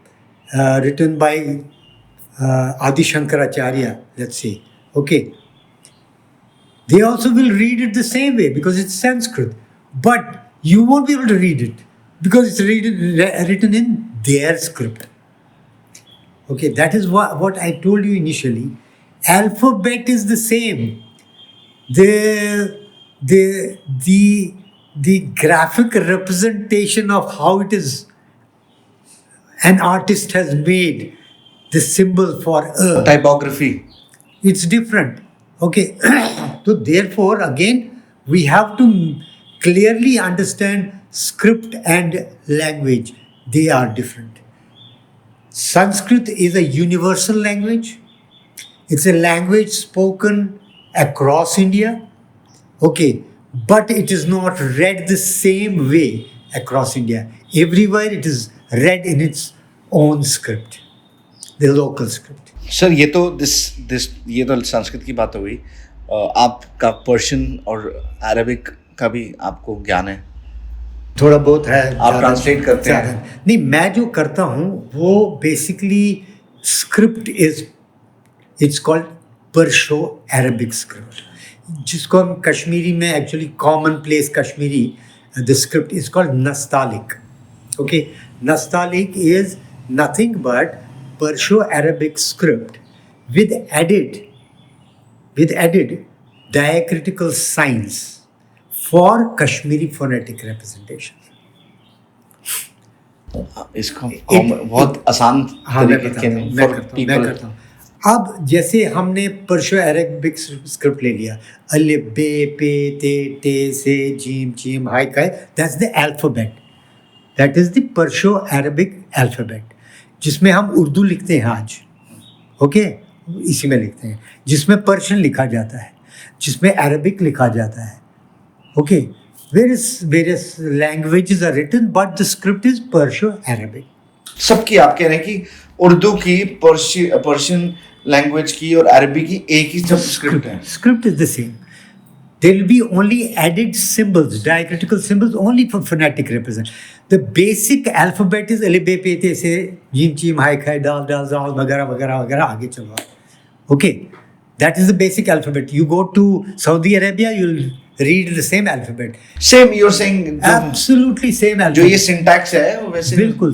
written by Adi Shankaracharya, let's say. Okay. They also will read it the same way because it's Sanskrit. But you won't be able to read it because it's written in their script. Okay, that is what I told you initially. Alphabet is the same. The graphic representation of how it is an artist has made the symbol for Typography. it's different. Okay. So therefore, again, we have to clearly understand script and language. They are different. Sanskrit is a universal language. It's a language spoken across India. Okay. But it is not read the same way across India. Everywhere it is read in its own script, the local script. Sir ये तो ये तो संस्कृत की बात हो गई. आपका Persian और अरबिक का भी आपको ज्ञान है? थोड़ा बहुत है. आप ट्रांसलेट करते हैं? नहीं, मैं जो करता हूँ वो basically script it's called Perso Arabic script, जिसको हम कश्मीरी में actually common place Kashmiri the script is called Nastaliq. Okay, Nastaliq is nothing but Perso Arabic script with added diacritical signs for Kashmiri phonetic representation. इसको बहुत आसान तरीके मैं करता हूँ. अब जैसे हमने पर्शो अरेबिक स्क्रिप्ट ले लिया, अलिफ बे पे ते टे से जीम चीम हाय काय, that's the alphabet. That is the Perso Arabic alphabet, जिसमें हम उर्दू लिखते हैं आज. ओके, इसी में लिखते हैं, जिसमें पर्शियन लिखा जाता है, जिसमें अरबिक लिखा जाता है. Okay, various languages are written but the script is Perso Arabic. सबकी आप कह रहे हैं कि उर्दू की, पर्शियन लैंग्वेज की और अरबी की एक ही सब स्क्रिप्ट है. Script is the same. There will be only added symbols, diacritical symbols only for phonetic representation. The basic alphabet is alif be pe te se jim chim hai khai dal dal zal वगैरह वगैरह वगैरह आगे चलो. Okay, that is the basic alphabet. You go to Saudi Arabia, you'll read the same alphabet. Same, you're saying? Absolutely same alphabet. जो ये syntax है वो वैसे बिल्कुल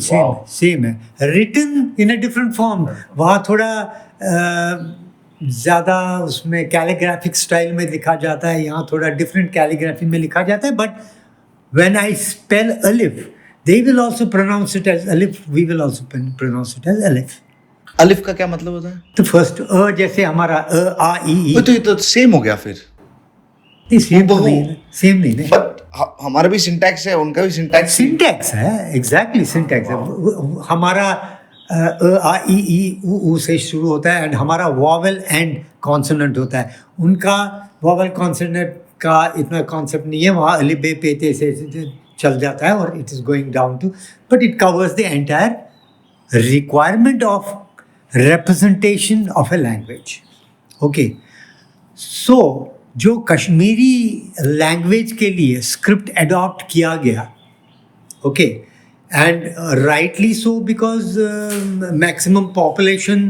same है. Written in a different form. वहाँ थोड़ा ज़्यादा उसमें कैलीग्राफिक स्टाइल में लिखा जाता है, यहाँ थोड़ा डिफरेंट कैलीग्राफी में लिखा जाता है. But when I spell alif, they will also pronounce it as alif, we will also pronounce it as alif. अलिफ का क्या मतलब होता है? तो फर्स्ट जैसे हमारा आ ई, तो ये तो सेम हो गया फिर. सेम नहीं है. बट हमारा भी सिंटैक्स है, उनका भी सिंटैक्स है. एग्जैक्टली सिंटैक्स है. हमारा आ ई ऊ से शुरू होता है एंड हमारा वॉवेल एंड कॉन्सोनेंट होता है. उनका वॉवेल कॉन्सोनेंट का इतना कॉन्सेप्ट नहीं है. वहाँ अलिफ बे पे ते से चल जाता है और it is going down to, but it covers the entire requirement of representation of a language. Okay, so जो कश्मीरी लैंग्वेज के लिए स्क्रिप्ट अडॉप्ट किया गया, okay, and rightly so, because maximum population,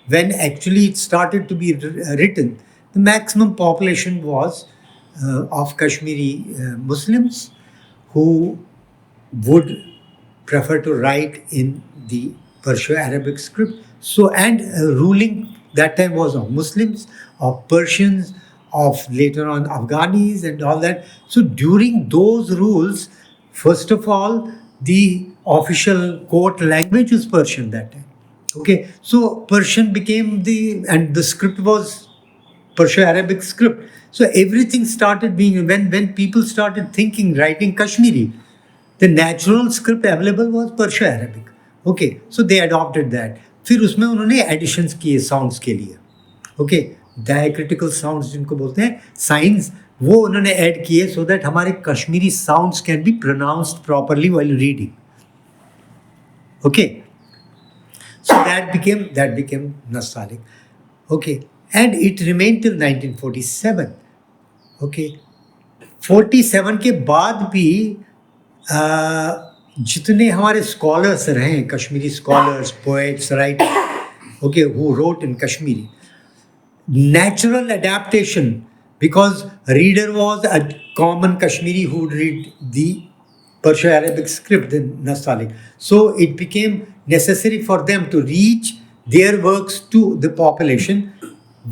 when actually it started to be written, the maximum population was of Kashmiri Muslims who would prefer to write in the Perso-Arabic script. So, and ruling that time was of Muslims, of Persians, of later on Afghanis and all that. So during those rules, first of all, the official court language was Persian that time. Okay, so Persian became and the script was Perso-Arabic script. So everything started being, when people started thinking, writing Kashmiri, the natural script available was Perso-Arabic. Okay, so they adopted that. फिर उसमें उन्होंने editions किए sounds के लिए. Okay, diacritical sounds जिनको बोलते हैं, science, वो उन्होंने ऐड किए सो दैट हमारे Kashmiri sounds can be pronounced properly while reading. Okay, so that became nostalgic. Okay, and it remained till 1947. Okay, 47 के बाद भी जितने हमारे स्कॉलर्स रहे, Kashmiri scholars, poets, writer, okay, who wrote in Kashmiri, natural adaptation, because reader was a common Kashmiri who would read the Perso-Arabic script, the nostalgic. So it became necessary for them to reach their works to the population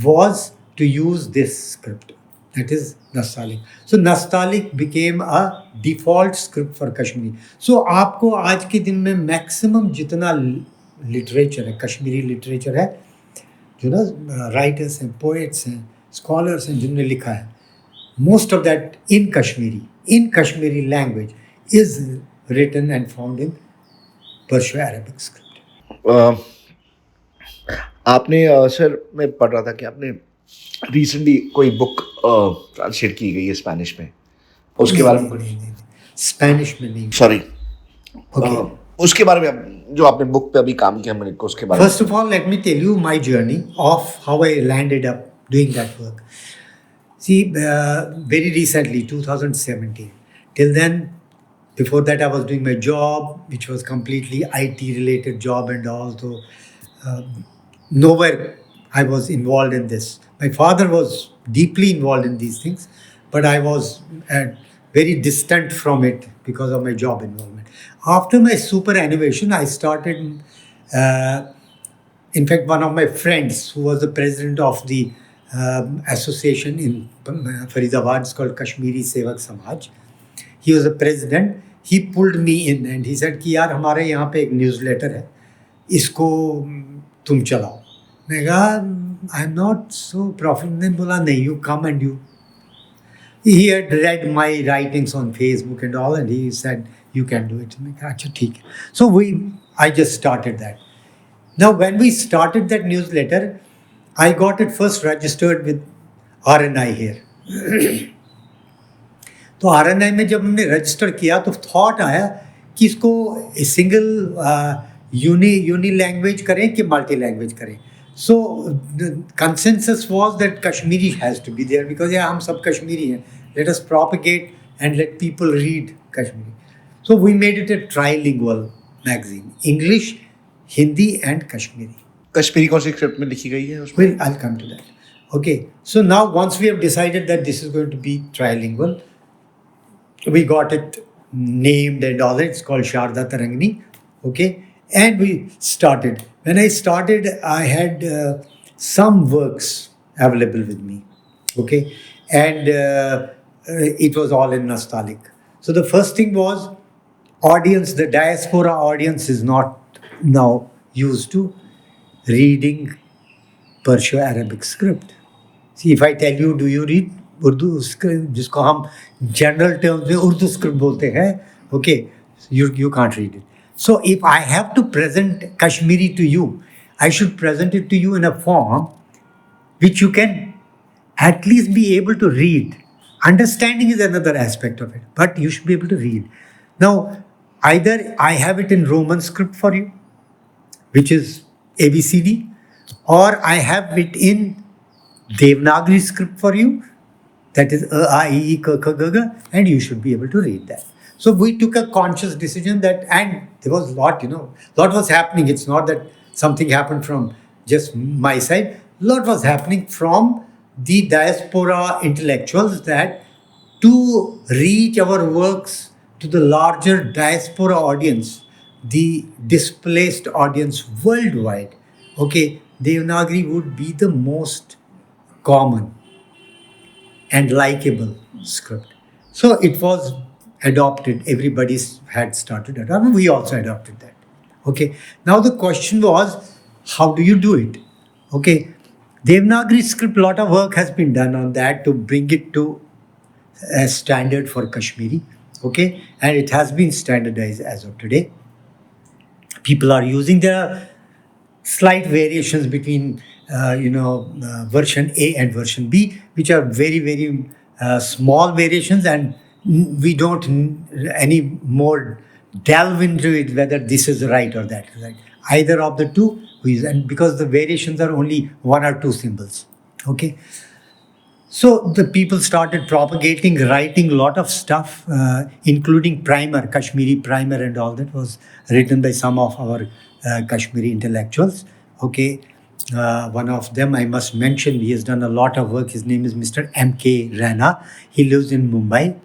was to use this script. That is nostalgic. So nostalgic became a default script for Kashmiri. So आपको आज के दिन में maximum जितना literature है, Kashmiri literature है, जो ना राइटर्स हैं, पोएट्स हैं, स्कॉलर्स हैं जिनने लिखा है, most of that in Kashmiri language is written and found in Perso Arabic script. आपने सर, मैं पढ़ रहा था कि आपने रिसेंटली कोई बुक ट्रांसलेट की गई है स्पेनिश में, उसके बारे में कुछ? स्पेनिश में नहीं, सॉरी. ओके, उसके बारे में जो आपने बुक पे अभी काम किया, मैंने उसके बारे में. First of all let me tell you my journey of how I landed up doing that work. See, very recently, 2017. Till then, before that, I was doing my job, which was completely IT-related job and all. So, nowhere I was involved in this. My father was deeply involved in these things, but I was very distant from it because of my job involvement. After my superannuation, I started. In fact, one of my friends, who was the president of the association in Faridabad, it's called Kashmiri Sevak Samaj. He was the president. He pulled me in and he said कि यार हमारे यहाँ पे एक newsletter है, इसको तुम चलाओ. मैं कहा I am not so profit. ने बोला नहीं, you come and you. He had read my writings on Facebook and all, and he said you can do it. मैं कहा अच्छा ठीक है. So I just started that. Now when we started that newsletter, I got it first registered with RNI here. तो RNI में जब हमने register किया तो थॉट आया कि इसको सिंगल यूनी लैंग्वेज करें कि मल्टी लैंग्वेज करें. So consensus was that Kashmiri has to be there because यार हम सब कश्मीरी हैं. Let us propagate and let people read Kashmiri. So we made it a trilingual magazine, English, Hindi and Kashmiri. Kashmiri कौन सी स्क्रिप्ट में लिखी गई है उसमें? Well, I'll come to that. Okay, so now once we have decided that this is going to be trilingual, we got it named and all that. It's called Sharda Tarangni. Okay, and we started. When I started, I had some works available with me. Okay, and it was all in nostalgic. So the first thing was audience. The diaspora audience is not now used to reading Perso-Arabic script. See, if I tell you, do you read Urdu script, जिसको हम general terms में Urdu script बोलते हैं, okay, you can't read it. So if I have to present Kashmiri to you, I should present it to you in a form which you can at least be able to read. Understanding is another aspect of it, but you should be able to read. Now, either I have it in Roman script for you, which is ABCD, or I have it in Devanagari script for you, That is A, I, E, K, K, G, G, and you should be able to read that. So we took a conscious decision that, and there was a lot, lot was happening. It's not that something happened from just my side. Lot was happening from the diaspora intellectuals, that to reach our works to the larger diaspora audience, the displaced audience worldwide, okay, Devanagari would be the most common and likable script. So it was adopted. Everybody had started adopting. We also adopted that. Okay. Now the question was, how do you do it? Okay. Devanagari script, lot of work has been done on that to bring it to a standard for Kashmiri. Okay. And it has been standardized as of today. People are using. There are slight variations between version A and version B, which are very, very small variations, and we don't any more delve into it whether this is right or that is right. Either of the two, and because the variations are only one or two symbols. Okay. So the people started propagating, writing a lot of stuff, including primer, Kashmiri primer, and all that was written by some of our Kashmiri intellectuals. Okay, one of them I must mention. He has done a lot of work. His name is Mr. M.K. Rana. He lives in Mumbai.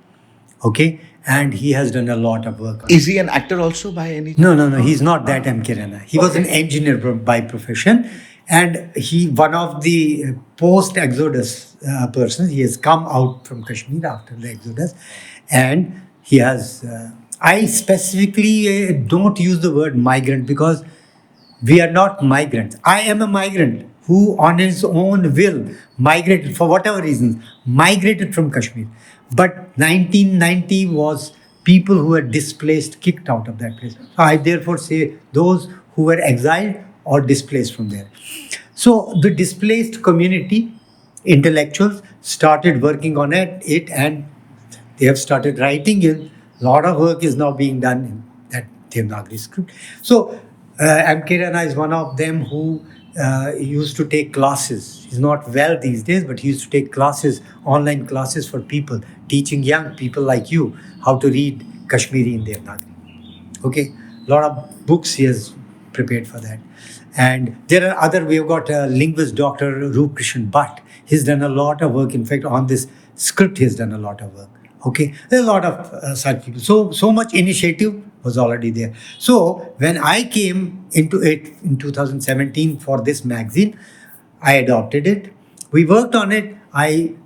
Okay, and he has done a lot of work. Is he an actor also by any? No. He's not that M.K. Rana. He was an engineer by profession, and he one of the post-Exodus persons. He has come out from Kashmir after the Exodus, and he has. I specifically don't use the word migrant because we are not migrants. I am a migrant who, on his own will, migrated for whatever reasons, migrated from Kashmir. But 1990 was people who were displaced, kicked out of that place. So I therefore say those who were exiled or displaced from there. So the displaced community, intellectuals, started working on it, and they have started writing it. A lot of work is now being done in that Devanagari script. So M.K. Rana is one of them who used to take classes. He's not well these days, but he used to take classes, online classes for people, teaching young people like you how to read Kashmiri in Devanagari. Okay, a lot of books he has prepared for that. And there are other, we've got a linguist, Dr. Roop Krishan Bhatt. He's done a lot of work. In fact, on this script, he's done a lot of work. Okay, there are a lot of such people. So much initiative was already there. So when I came into it in 2017 for this magazine, I adopted it. We worked on it.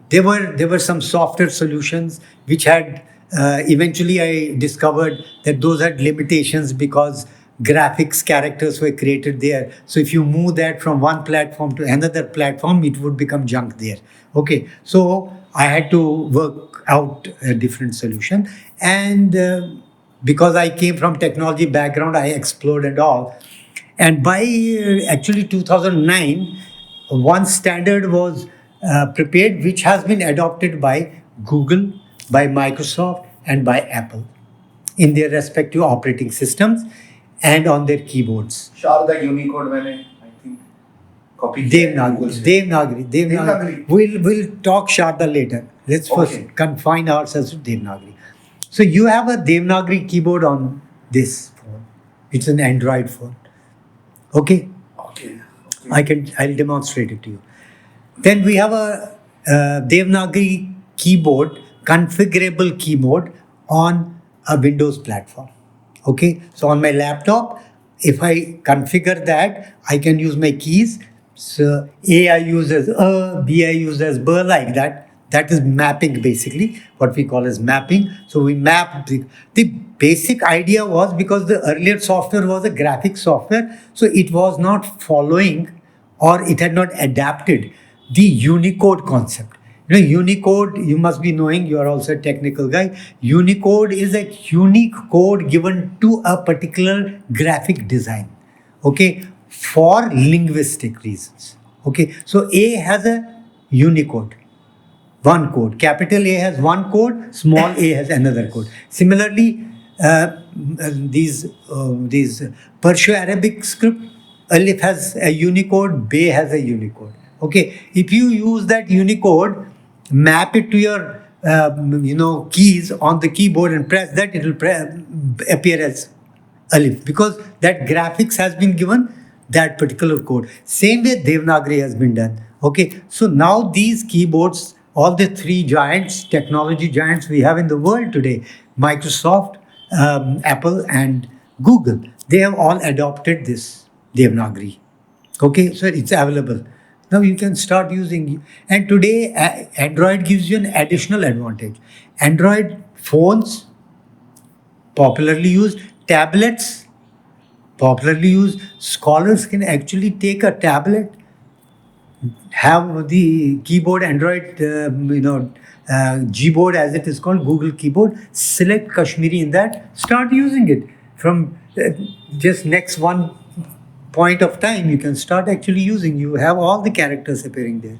There were some software solutions which had eventually I discovered that those had limitations because graphics characters were created there. So if you move that from one platform to another platform, it would become junk there. Okay, so I had to work out a different solution. And because I came from technology background, I explored and all. And by actually 2009, one standard was prepared, which has been adopted by Google, by Microsoft, and by Apple in their respective operating systems and on their keyboards. Sharda Unicode मैंने I think copy Devanagari. We'll talk Sharda later. Let's first confine ourselves to Devanagari. So you have a Devanagari keyboard on this phone. It's an Android phone. Okay. I'll demonstrate it to you. Then we have a Devanagari keyboard, configurable keyboard on a Windows platform. Okay, so on my laptop, if I configure that, I can use my keys. So A I use as B I use as B, like that. That is mapping, basically, what we call as mapping. So we map the basic idea was because the earlier software was a graphic software, so it was not following or it had not adapted the Unicode concept. Unicode, you must be knowing, you are also a technical guy. Unicode is a unique code given to a particular graphic design, okay, for linguistic reasons. Okay, so A has a Unicode, one code. Capital A has one code, small a has another code. Similarly, these Perso-Arabic script, Alif has a Unicode, Bay has a Unicode. Okay, if you use that Unicode, map it to your keys on the keyboard and press that, it will appear as alif, because that graphics has been given that particular code. Same way Devanagari has been done. Okay, so now these keyboards, all the three giants, technology giants we have in the world today, Microsoft, Apple, and Google, they have all adopted this Devanagari. Okay, so it's available. Now you can start using. And today, Android gives you an additional advantage. Android phones, popularly used, tablets, popularly used. Scholars can actually take a tablet, have the keyboard, Android, Gboard as it is called, Google keyboard, select Kashmiri in that, start using it. From just next one point of time, you can start actually using. You have all the characters appearing there,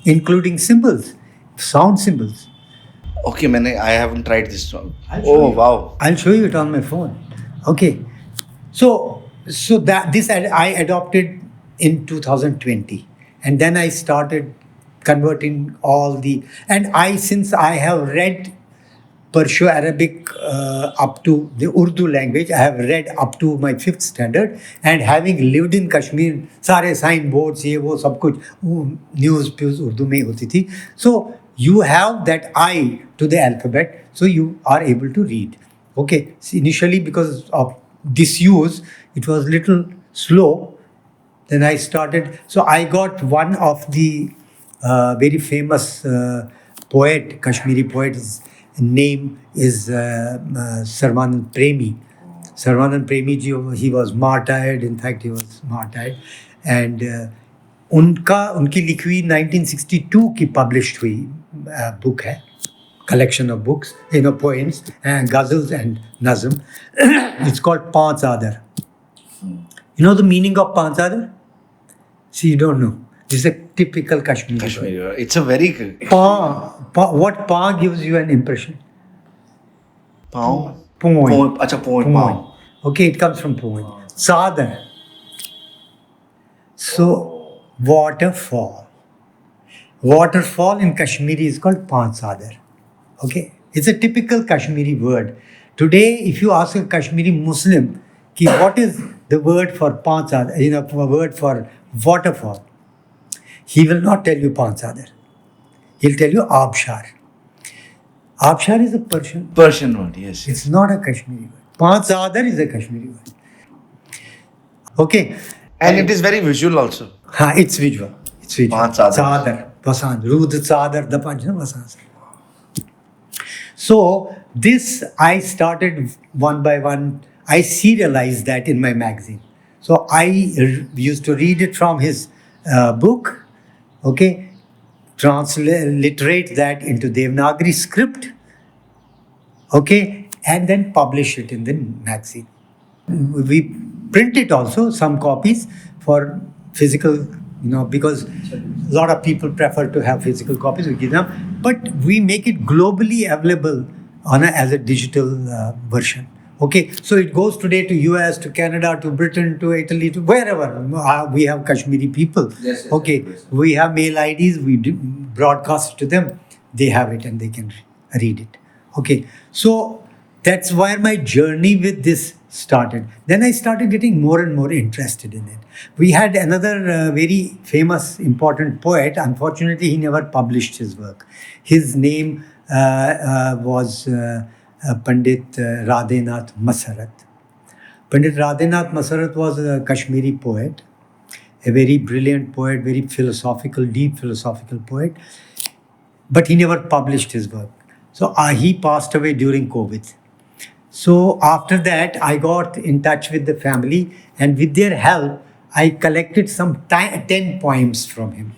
including symbols, sound symbols. Okay, I haven't tried this one. I'll show Oh, you. wow. I'll show you it on my phone. Okay, so that this I adopted in 2020, and then I started converting all the, and since I have read Perso-Arabic up to the Urdu language, I have read up to my 5th standard, and having lived in Kashmir, सारे sign boards ये वो सब कुछ news प्यूज़ Urdu में होती थी. So you have that eye to the alphabet, so you are able to read. Okay, so initially because of disuse, it was little slow. Then I started. So I got one of the very famous poet, Kashmiri poet. His name is Sarvanand Premi. Sarvanand Premi ji, he was martyred. In fact, he was martyred. And उनकी लिखी हुई 1962 की published हुई book है, collection of books, poems and ghazals and nazm. It's called Panch Adar. You know the meaning of Panch Adar? See, you don't know. This is a typical Kashmiri. Kashmiri. It's a very... What pa gives you an impression? Poem? Poem. Poem. Okay, it comes from poem. Sadar. So, waterfall. Waterfall in Kashmiri is called Panch Sadar. Okay, it's a typical Kashmiri word. Today, if you ask a Kashmiri Muslim, what is the word for Panch Sadar, a word for waterfall, he will not tell you Panch Sadar. He'll tell you Abshar. Abshar is a Persian word, yes. It's not a Kashmiri word. Panch Sadar is a Kashmiri word. Okay. And it is very visual also. It's visual. It's visual. Panch Sadar. Sadar. Vasan. Rudh Sadar. The Panch. Vasan. So, this I started one by one. I serialized that in my magazine. So, I used to read it from his book. Okay. Transliterate that into Devanagari script. Okay. And then publish it in the magazine. We print it also, some copies for physical, because a lot of people prefer to have physical copies, we give them, but we make it globally available as a digital version. Okay, so it goes today to US, to Canada, to Britain, to Italy, to wherever we have Kashmiri people. Yes, okay, yes. We have mail IDs, we broadcast to them, they have it and they can read it. Okay, so that's where my journey with this started. Then I started getting more and more interested in it. We had another very famous, important poet. Unfortunately, he never published his work. His name was Pandit Radenath Masarat. Pandit Radenath Masarat was a Kashmiri poet, a very brilliant poet, very philosophical, deep philosophical poet. But he never published his work. So he passed away during COVID. So after that, I got in touch with the family, and with their help, I collected some 10 poems from him,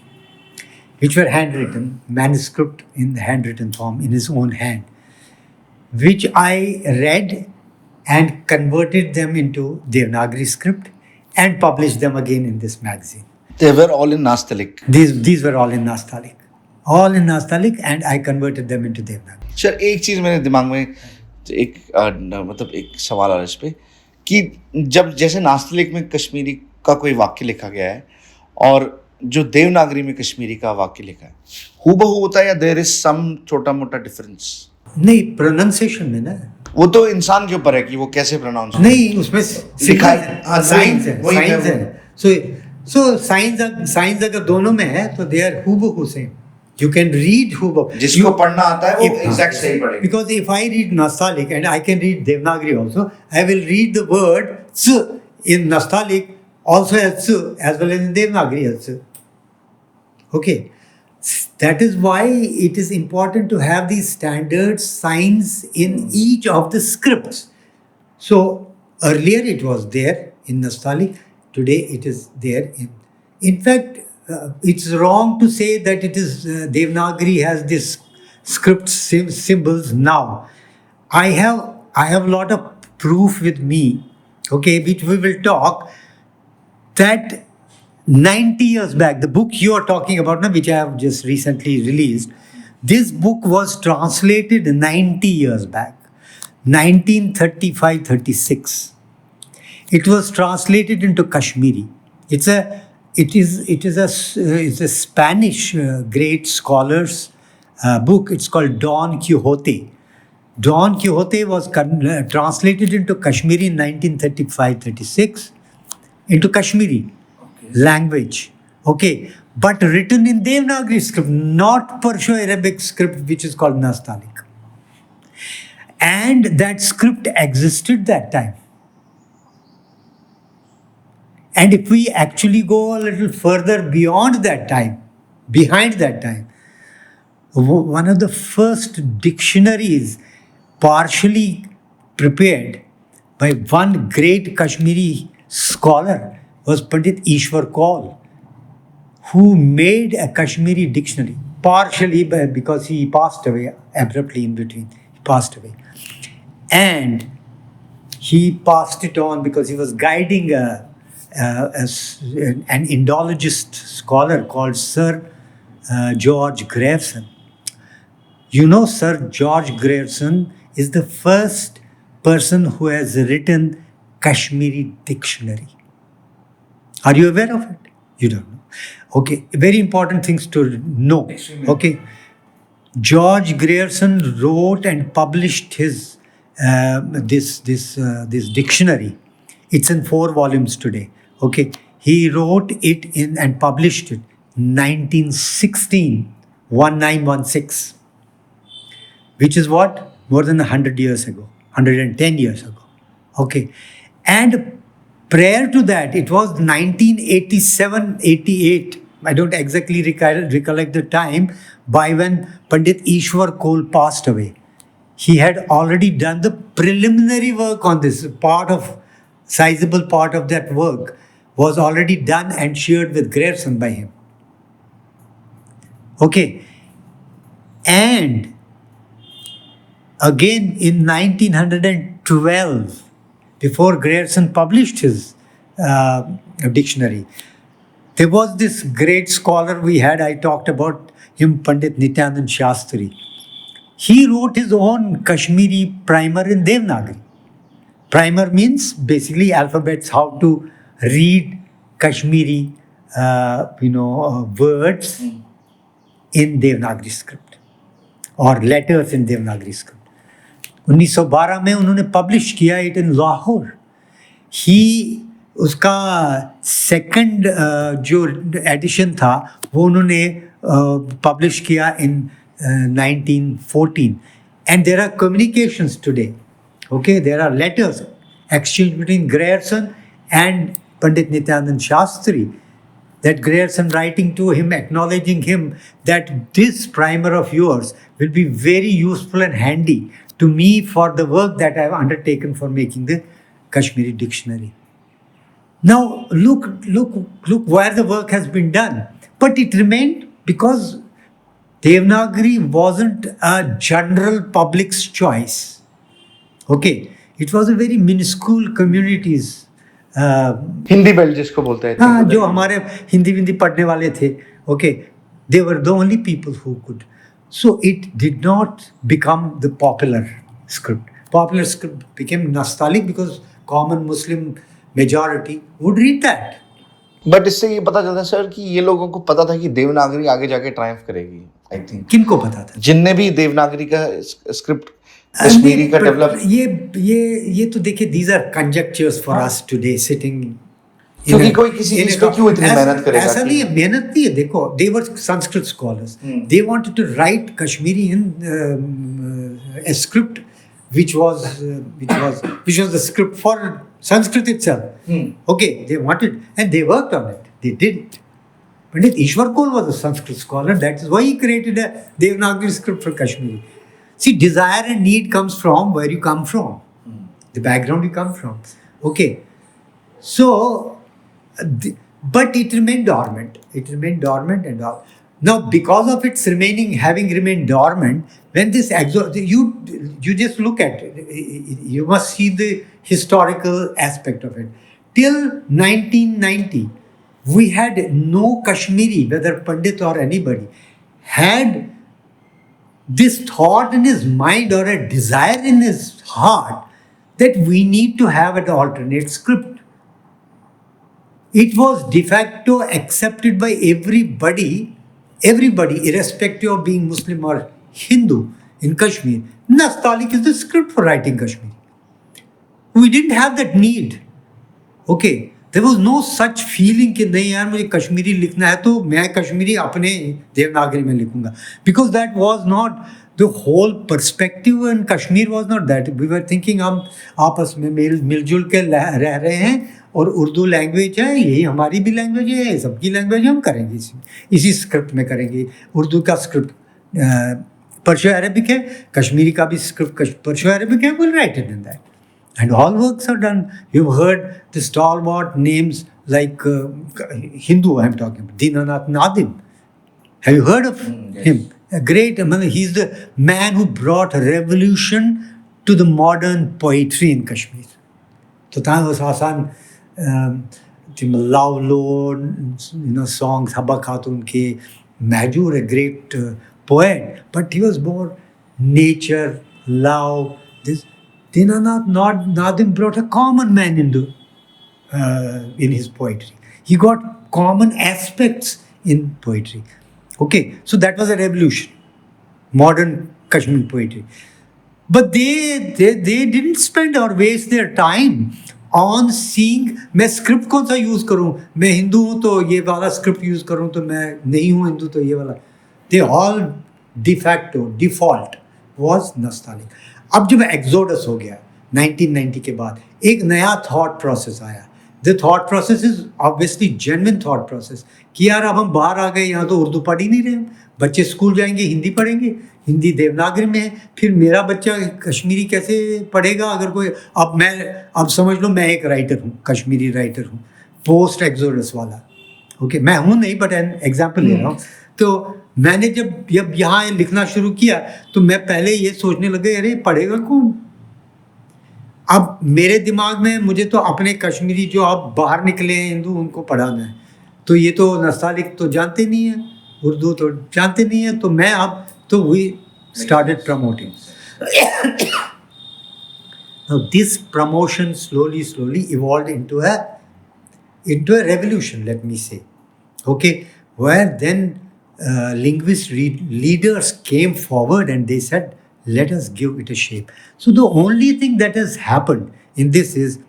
which were handwritten, manuscript in the handwritten form, in his own hand, which I read and converted them into Devanagari script and published them again in this magazine. They were all in Nastaliq. These were all in Nastaliq. All in Nastaliq, and I converted them into Devanagari. Sir, एक चीज मेरे दिमाग में एक सवाल आ रहा है इस पे कि जब जैसे नास्तलिक में कश्मीरी का कोई वाक्य लिखा गया है और जो देवनागरी में कश्मीरी का वाक्य लिखा है हूबहू होता है या देयर इज सम छोटा मोटा डिफरेंस? नहीं, प्रोनाउंसिएशन में ना, वो तो इंसान के ऊपर है कि वो कैसे प्रोनाउंस नहीं उसमें लिखा है, हाँ, साइंस है, वही साइंस मैं है। सो साइंस अगर दोनों में है तो दे आर हूबहू सेम। You can read hूबहू, जिसको पढ़ना आता है वो एग्जैक्ट सही पढ़ेगा। Because if I read Nastaliq and I can read Devanagari also, I will read the word ts in Nastaliq also as ts as well as in Devanagari as ts. Okay. That is why it is important to have these standard signs in each of the scripts. So earlier it was there in Nastaliq, today it is there in fact, it's wrong to say that it is Devanagari has this script symbols now. I have a lot of proof with me, okay, which we will talk, that 90 years back, the book you are talking about now, which I have just recently released, this book was translated 90 years back, 1935-36. It was translated into Kashmiri. It's a Spanish great scholars book. It's called Don Quixote. Don Quixote was translated into Kashmiri in 1935-36 into Kashmiri language. Okay, but written in Devanagari script, not Perso-Arabic script, which is called Nastaliq. And that script existed that time. And if we actually go a little further beyond that time, behind that time, one of the first dictionaries partially prepared by one great Kashmiri scholar was Pandit Ishwar Kaul, who made a Kashmiri dictionary, partially because he passed away abruptly in between. He passed away. And he passed it on because he was guiding an Indologist scholar called Sir George Grierson. You know, Sir George Grierson is the first person who has written Kashmiri dictionary. Are you aware of it? You don't know. Okay, very important things to know. Okay, George Grierson wrote and published his this dictionary. It's in 4 volumes today. Okay, he wrote it in and published it 1916, 1916, which is what, more than 100 years ago, 110 years ago. Okay, and prior to that, it was 1987-88. I don't exactly recollect the time by when Pandit Ishwar Kaul passed away. He had already done the preliminary work on this. Sizable part of that work was already done and shared with Grierson by him. Okay, and again in 1912, before Grierson published his dictionary, there was this great scholar we had, I talked about him, Pandit Nityanand Shastri. He wrote his own Kashmiri primer in Devanagari. Primer means basically alphabets, how to read Kashmiri, words in Devanagari script or letters in Devanagari script. 1912 में उन्होंने publish किया it in Lahore. ही उसका second जो addition था वो उन्होंने publish किया इन 1914. And there are communications today. Okay, there are letters exchanged between Grierson and Pandit Nityanand Shastri. That Grierson writing to him, acknowledging him that this primer of yours will be very useful and handy to me for the work that I have undertaken for making the Kashmiri dictionary. Now look where the work has been done. But it remained because Devanagari wasn't a general public's choice. Okay, it was a very minuscule communities. Hindi belt जिसको बोलते हैं, हाँ, जो हमारे हिंदी पढ़ने वाले थे. Okay, they were the only people who could. So it did not become the popular script. Popular script became Nastaliq because common Muslim majority would read that. But इससे ये पता चलता है सर कि ये लोगों को पता था कि देवनागरी आगे जाके ट्रायम्फ करेगी, आई थिंक। किनको पता था? जिनने भी देवनागरी का स्क्रिप्ट कश्मीरी का डेवलप, ये तो देखिए, these are conjectures for us today sitting. क्योंकि कोई किसी चीज पे क्यों इतनी मेहनत करेगा? ऐसा नहीं है, मेहनत नहीं है। देखो, they were Sanskrit scholars. They wanted to write Kashmiri in a script which was the script for Sanskrit itself. Okay, they wanted, and they worked on it. They did it. Pandit Ishwar Kol was a Sanskrit scholar. That is why he created a Devanagari script for Kashmiri. See, desire and need comes from where you come from, the background you come from. Okay, so, but it remained dormant. It remained dormant and all. Now, because of its having remained dormant, when this you just look at it, you must see the historical aspect of it. Till 1990, we had no Kashmiri, whether Pandit or anybody, had this thought in his mind or a desire in his heart that we need to have an alternate script. It was de facto accepted by everybody, irrespective of being Muslim or Hindu in Kashmir. Nastaliq is the script for writing Kashmiri. We didn't have that need. Okay, there was no such feeling कि नहीं यार मुझे कश्मीरी लिखना है तो मैं कश्मीरी अपने देवनागरी में लिखूंगा, because that was not the whole perspective in Kashmir was not that. We were thinking हम आपस में मिलजुल के रह रहे हैं और उर्दू लैंग्वेज है, यही हमारी भी लैंग्वेज है, सबकी लैंग्वेज है, हम करेंगे इसी स्क्रिप्ट में करेंगे। उर्दू का स्क्रिप्ट पर्शियो अरबिक है, कश्मीरी का भी स्क्रिप्ट पर्शियो अरबिक है, we'll write it in that. And all works are done. You've heard the stalwart names like Hindu, I'm talking about, Dinanath Nadim. Have you heard of him? A great, he's the man who brought revolution to the modern poetry in Kashmir. So that was Hasan, Love Lord, songs, Habba Khatun ke, Majur, a great poet, but he was more nature, love, this. Dinanath Nadim brought a common man into in his poetry. He got common aspects in poetry. Okay, so that was a revolution, modern Kashmir poetry. But they didn't spend or waste their time on seeing मैं script कौन सा use करूं, मैं हिंदू हूं तो ये वाला script use करूं, तो मैं नहीं हूं हिंदू तो ये वाला. They all de facto default was Nastaliq. अब जब एक्सोडस हो गया 1990 के बाद, एक नया थॉट प्रोसेस आया. The thought process is obviously genuine thought process कि यार अब हम बाहर आ गए, यहाँ तो उर्दू पढ़ ही नहीं रहे, बच्चे स्कूल जाएंगे हिंदी पढ़ेंगे, हिंदी देवनागरी में है, फिर मेरा बच्चा कश्मीरी कैसे पढ़ेगा अगर कोई. अब समझ लो मैं एक राइटर हूँ, कश्मीरी राइटर हूँ, पोस्ट एक्सोडस वाला. ओके, मैं हूँ नहीं बट एन एग्जाम्पल ले रहा हूँ. तो मैंने जब यहाँ लिखना शुरू किया तो मैं पहले ये सोचने लगे अरे पढ़ेगा कौन. अब मेरे दिमाग में मुझे तो अपने कश्मीरी जो अब बाहर निकले हैं हिंदू उनको पढ़ाना है, तो ये तो नस्तालिक तो जानते नहीं है, उर्दू तो जानते नहीं है, तो मैं अब तो we started promoting. Now this promotion slowly evolved into a revolution, let me say. Okay, where then leaders came forward and they said, let us give it a shape. So the only thing that has happened in this is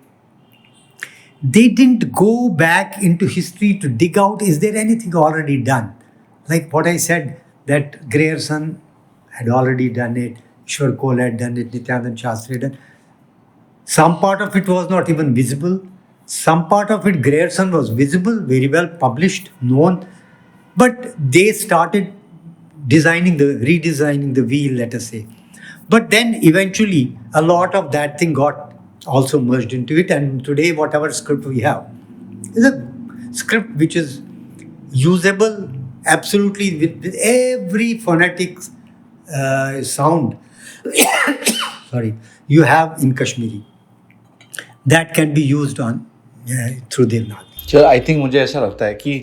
they didn't go back into history to dig out, is there anything already done? Like what I said, that Grierson had already done it, Ishwar Kol had done it, Nityanand Shastri had done. Some part of it was not even visible. Some part of it, Grierson was visible, very well published, known. But they started redesigning the wheel, let us say. But then eventually, a lot of that thing got also merged into it. And today, whatever script we have is a script which is usable absolutely with every phonetic sound sorry, you have in Kashmiri. That can be used on through Devanagari. चल, I think मुझे ऐसा लगता है कि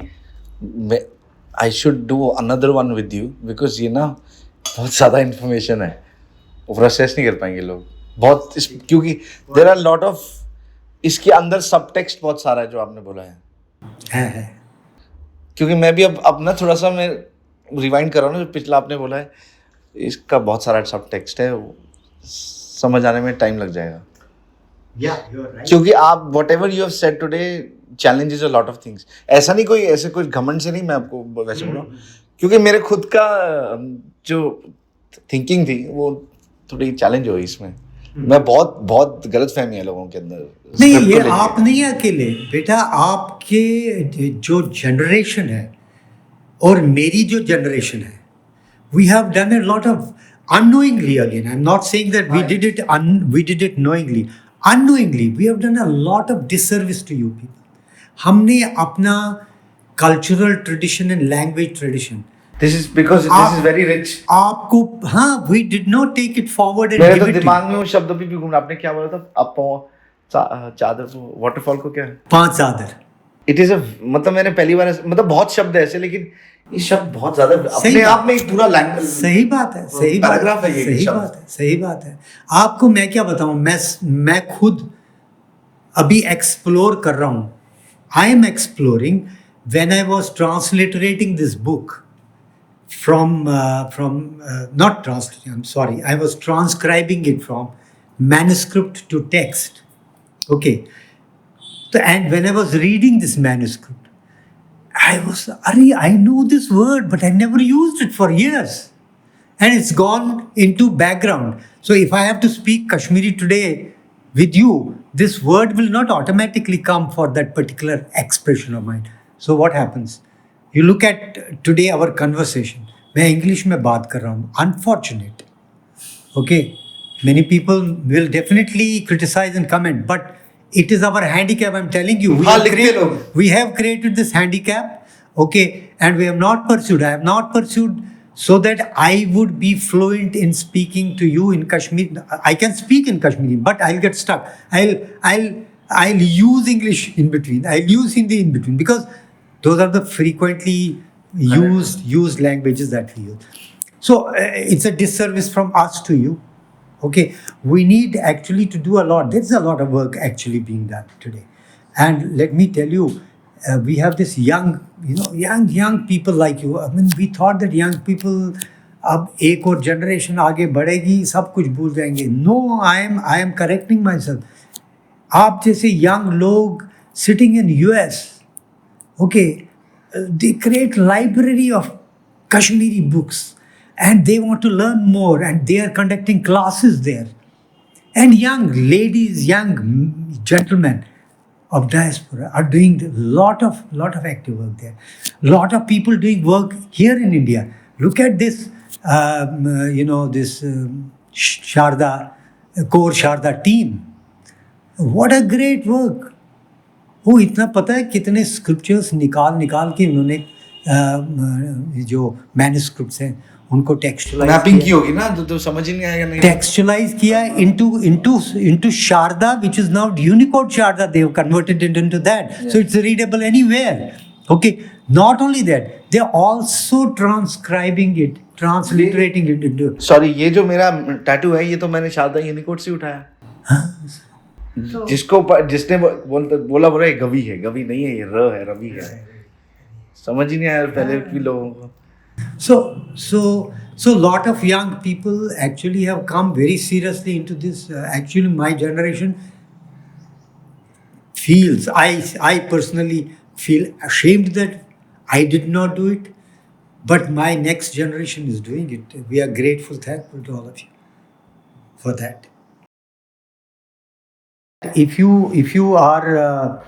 I should do another one with you, because ये ना बहुत ज़्यादा इन्फॉर्मेशन है, प्रोसेस नहीं कर पाएंगे लोग बहुत क्योंकि देयर आर लॉट ऑफ इसके अंदर सब टेक्स्ट बहुत सारा है जो आपने बोला है. है। क्योंकि मैं भी अब ना थोड़ा सा मैं रिवाइंड कर रहा हूँ ना, जो पिछला आपने बोला है, इसका बहुत सारा सब टेक्स्ट है, वो समझ आने में टाइम लग जाएगा। Yeah, you're right. क्योंकि आप what ever you have said today challenges a lot of things. ऐसा नहीं, कोई ऐसे कोई घमंड से नहीं मैं आपको वैसे बोल रहा हूँ, क्योंकि मेरे खुद का जो थिंकिंग थी वो थोड़ी चैलेंज हुई इसमें। मैं बहुत बहुत गलत फहमी है लोगों के अंदर। नहीं, script को ये लेके। आप नहीं अकेले बेटा, आपके जो जनरेशन है और मेरी जो जनरेशन है, we have done a lot of unknowingly, again I'm not saying that we did it we did it knowingly, unknowingly we have done a lot of disservice to you people. हमने अपना cultural tradition and language tradition, This is because this is very rich. आपको, हाँ, we did not take it forward and मेरे give तो it to दिमाग you. में वो शब्द भी घूम रहा। आपने क्या बोला था? आप चादर वाटरफॉल को क्या है? 5 चादर। इट इज अ, मतलब मैंने पहली बार मतलब बहुत शब्द है ऐसे, लेकिन ये शब्द बहुत ज्यादा सही अपने बात। आप में एक पूरा लैंग्वेज। सही बात है, सही बात पैराग्राफ है ये सही शब्द। बात है, सही बात है। आपको मैं क्या बताऊं, मैं खुद अभी एक्सप्लोर कर रहा हूं। I am exploring when I was transliterating this book from not translating, I'm sorry, I was transcribing it from manuscript to text. Okay. So, and when I was reading this manuscript, I was, I know this word, but I never used it for years. And it's gone into background. So if I have to speak Kashmiri today with you, this word will not automatically come for that particular expression of mine. So what happens? You look at today our conversation. मैं English में बात कर रहा हूँ. Unfortunate. Okay. Many people will definitely criticize and comment, but it is our handicap. I'm telling you, we have created this handicap. Okay, and we have not pursued. I have not pursued so that I would be fluent in speaking to you in Kashmiri. I can speak in Kashmiri, but I'll get stuck. I'll use English in between. I'll use Hindi in between, because those are the frequently used languages that we use. So it's a disservice from us to you. Okay, we need actually to do a lot. There's a lot of work actually being done today. And let me tell you, we have this young people like you. I mean, we thought that young people, अब एक और generation आगे बढ़ेगी, सब कुछ भूल जाएंगे. No, I am correcting myself. आप जैसे young लोग sitting in US, okay, they create library of Kashmiri books, and they want to learn more, and they are conducting classes there. And young ladies, young gentlemen of diaspora are doing a lot of active work there. Lot of people doing work here in India. Look at this, this Sharda, core Sharda team. What a great work. वो इतना पता है कितने scriptures निकाल के उन्होंने जो manuscripts हैं उनको टेक्सचुअलाइज मैपिंग की होगी ना, तो समझ ही नहीं आएगा। नहीं, टेक्सचुअलाइज किया into Sharda, which is now Unicode Sharda. They have converted it into that. Yeah. So it's readable anywhere. Okay, not only that, they are also transcribing it, transliterating it into. Sorry, ये जो मेरा tattoo है ये तो मैंने Sharda Unicode से उठाया। जिसने बोला गवी है, गवी नहीं है, ये र है, रवि है। समझ ही नहीं आया पहले भी लोगों को। So lot of young people actually have come very seriously into this. Actually, my generation feels, I personally feel ashamed that I did not do it, but my next generation is doing it. We are grateful, thankful to all of you for that. If you are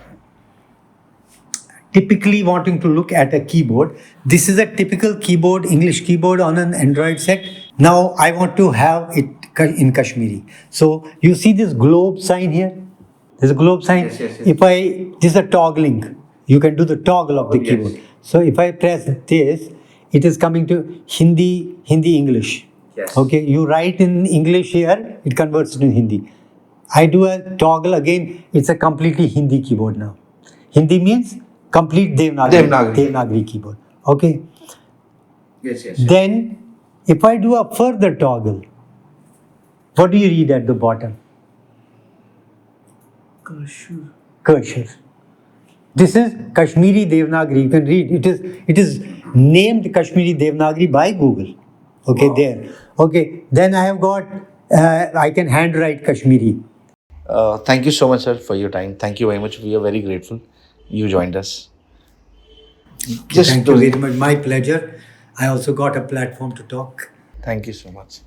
typically wanting to look at a keyboard, this is a typical keyboard, English keyboard on an Android set. Now I want to have it in Kashmiri. So you see this globe sign here? There's a globe sign. Yes. This is a toggling. You can do the toggle of the keyboard. Yes. So if I press this, it is coming to Hindi, English. Yes. Okay, you write in English here, it converts to Hindi. I do a toggle again, it's a completely Hindi keyboard now. Hindi means complete Devanagari keyboard. Okay. Yes. Then, if I do a further toggle, what do you read at the bottom? Kashmir. This is Kashmiri Devanagari. You can read. It is named Kashmiri Devanagari by Google. Okay, there. Okay, then I have got. I can handwrite Kashmiri. Thank you so much, sir, for your time. Thank you very much. We are very grateful you joined us. Just Thank you very much. My pleasure. I also got a platform to talk. Thank you so much.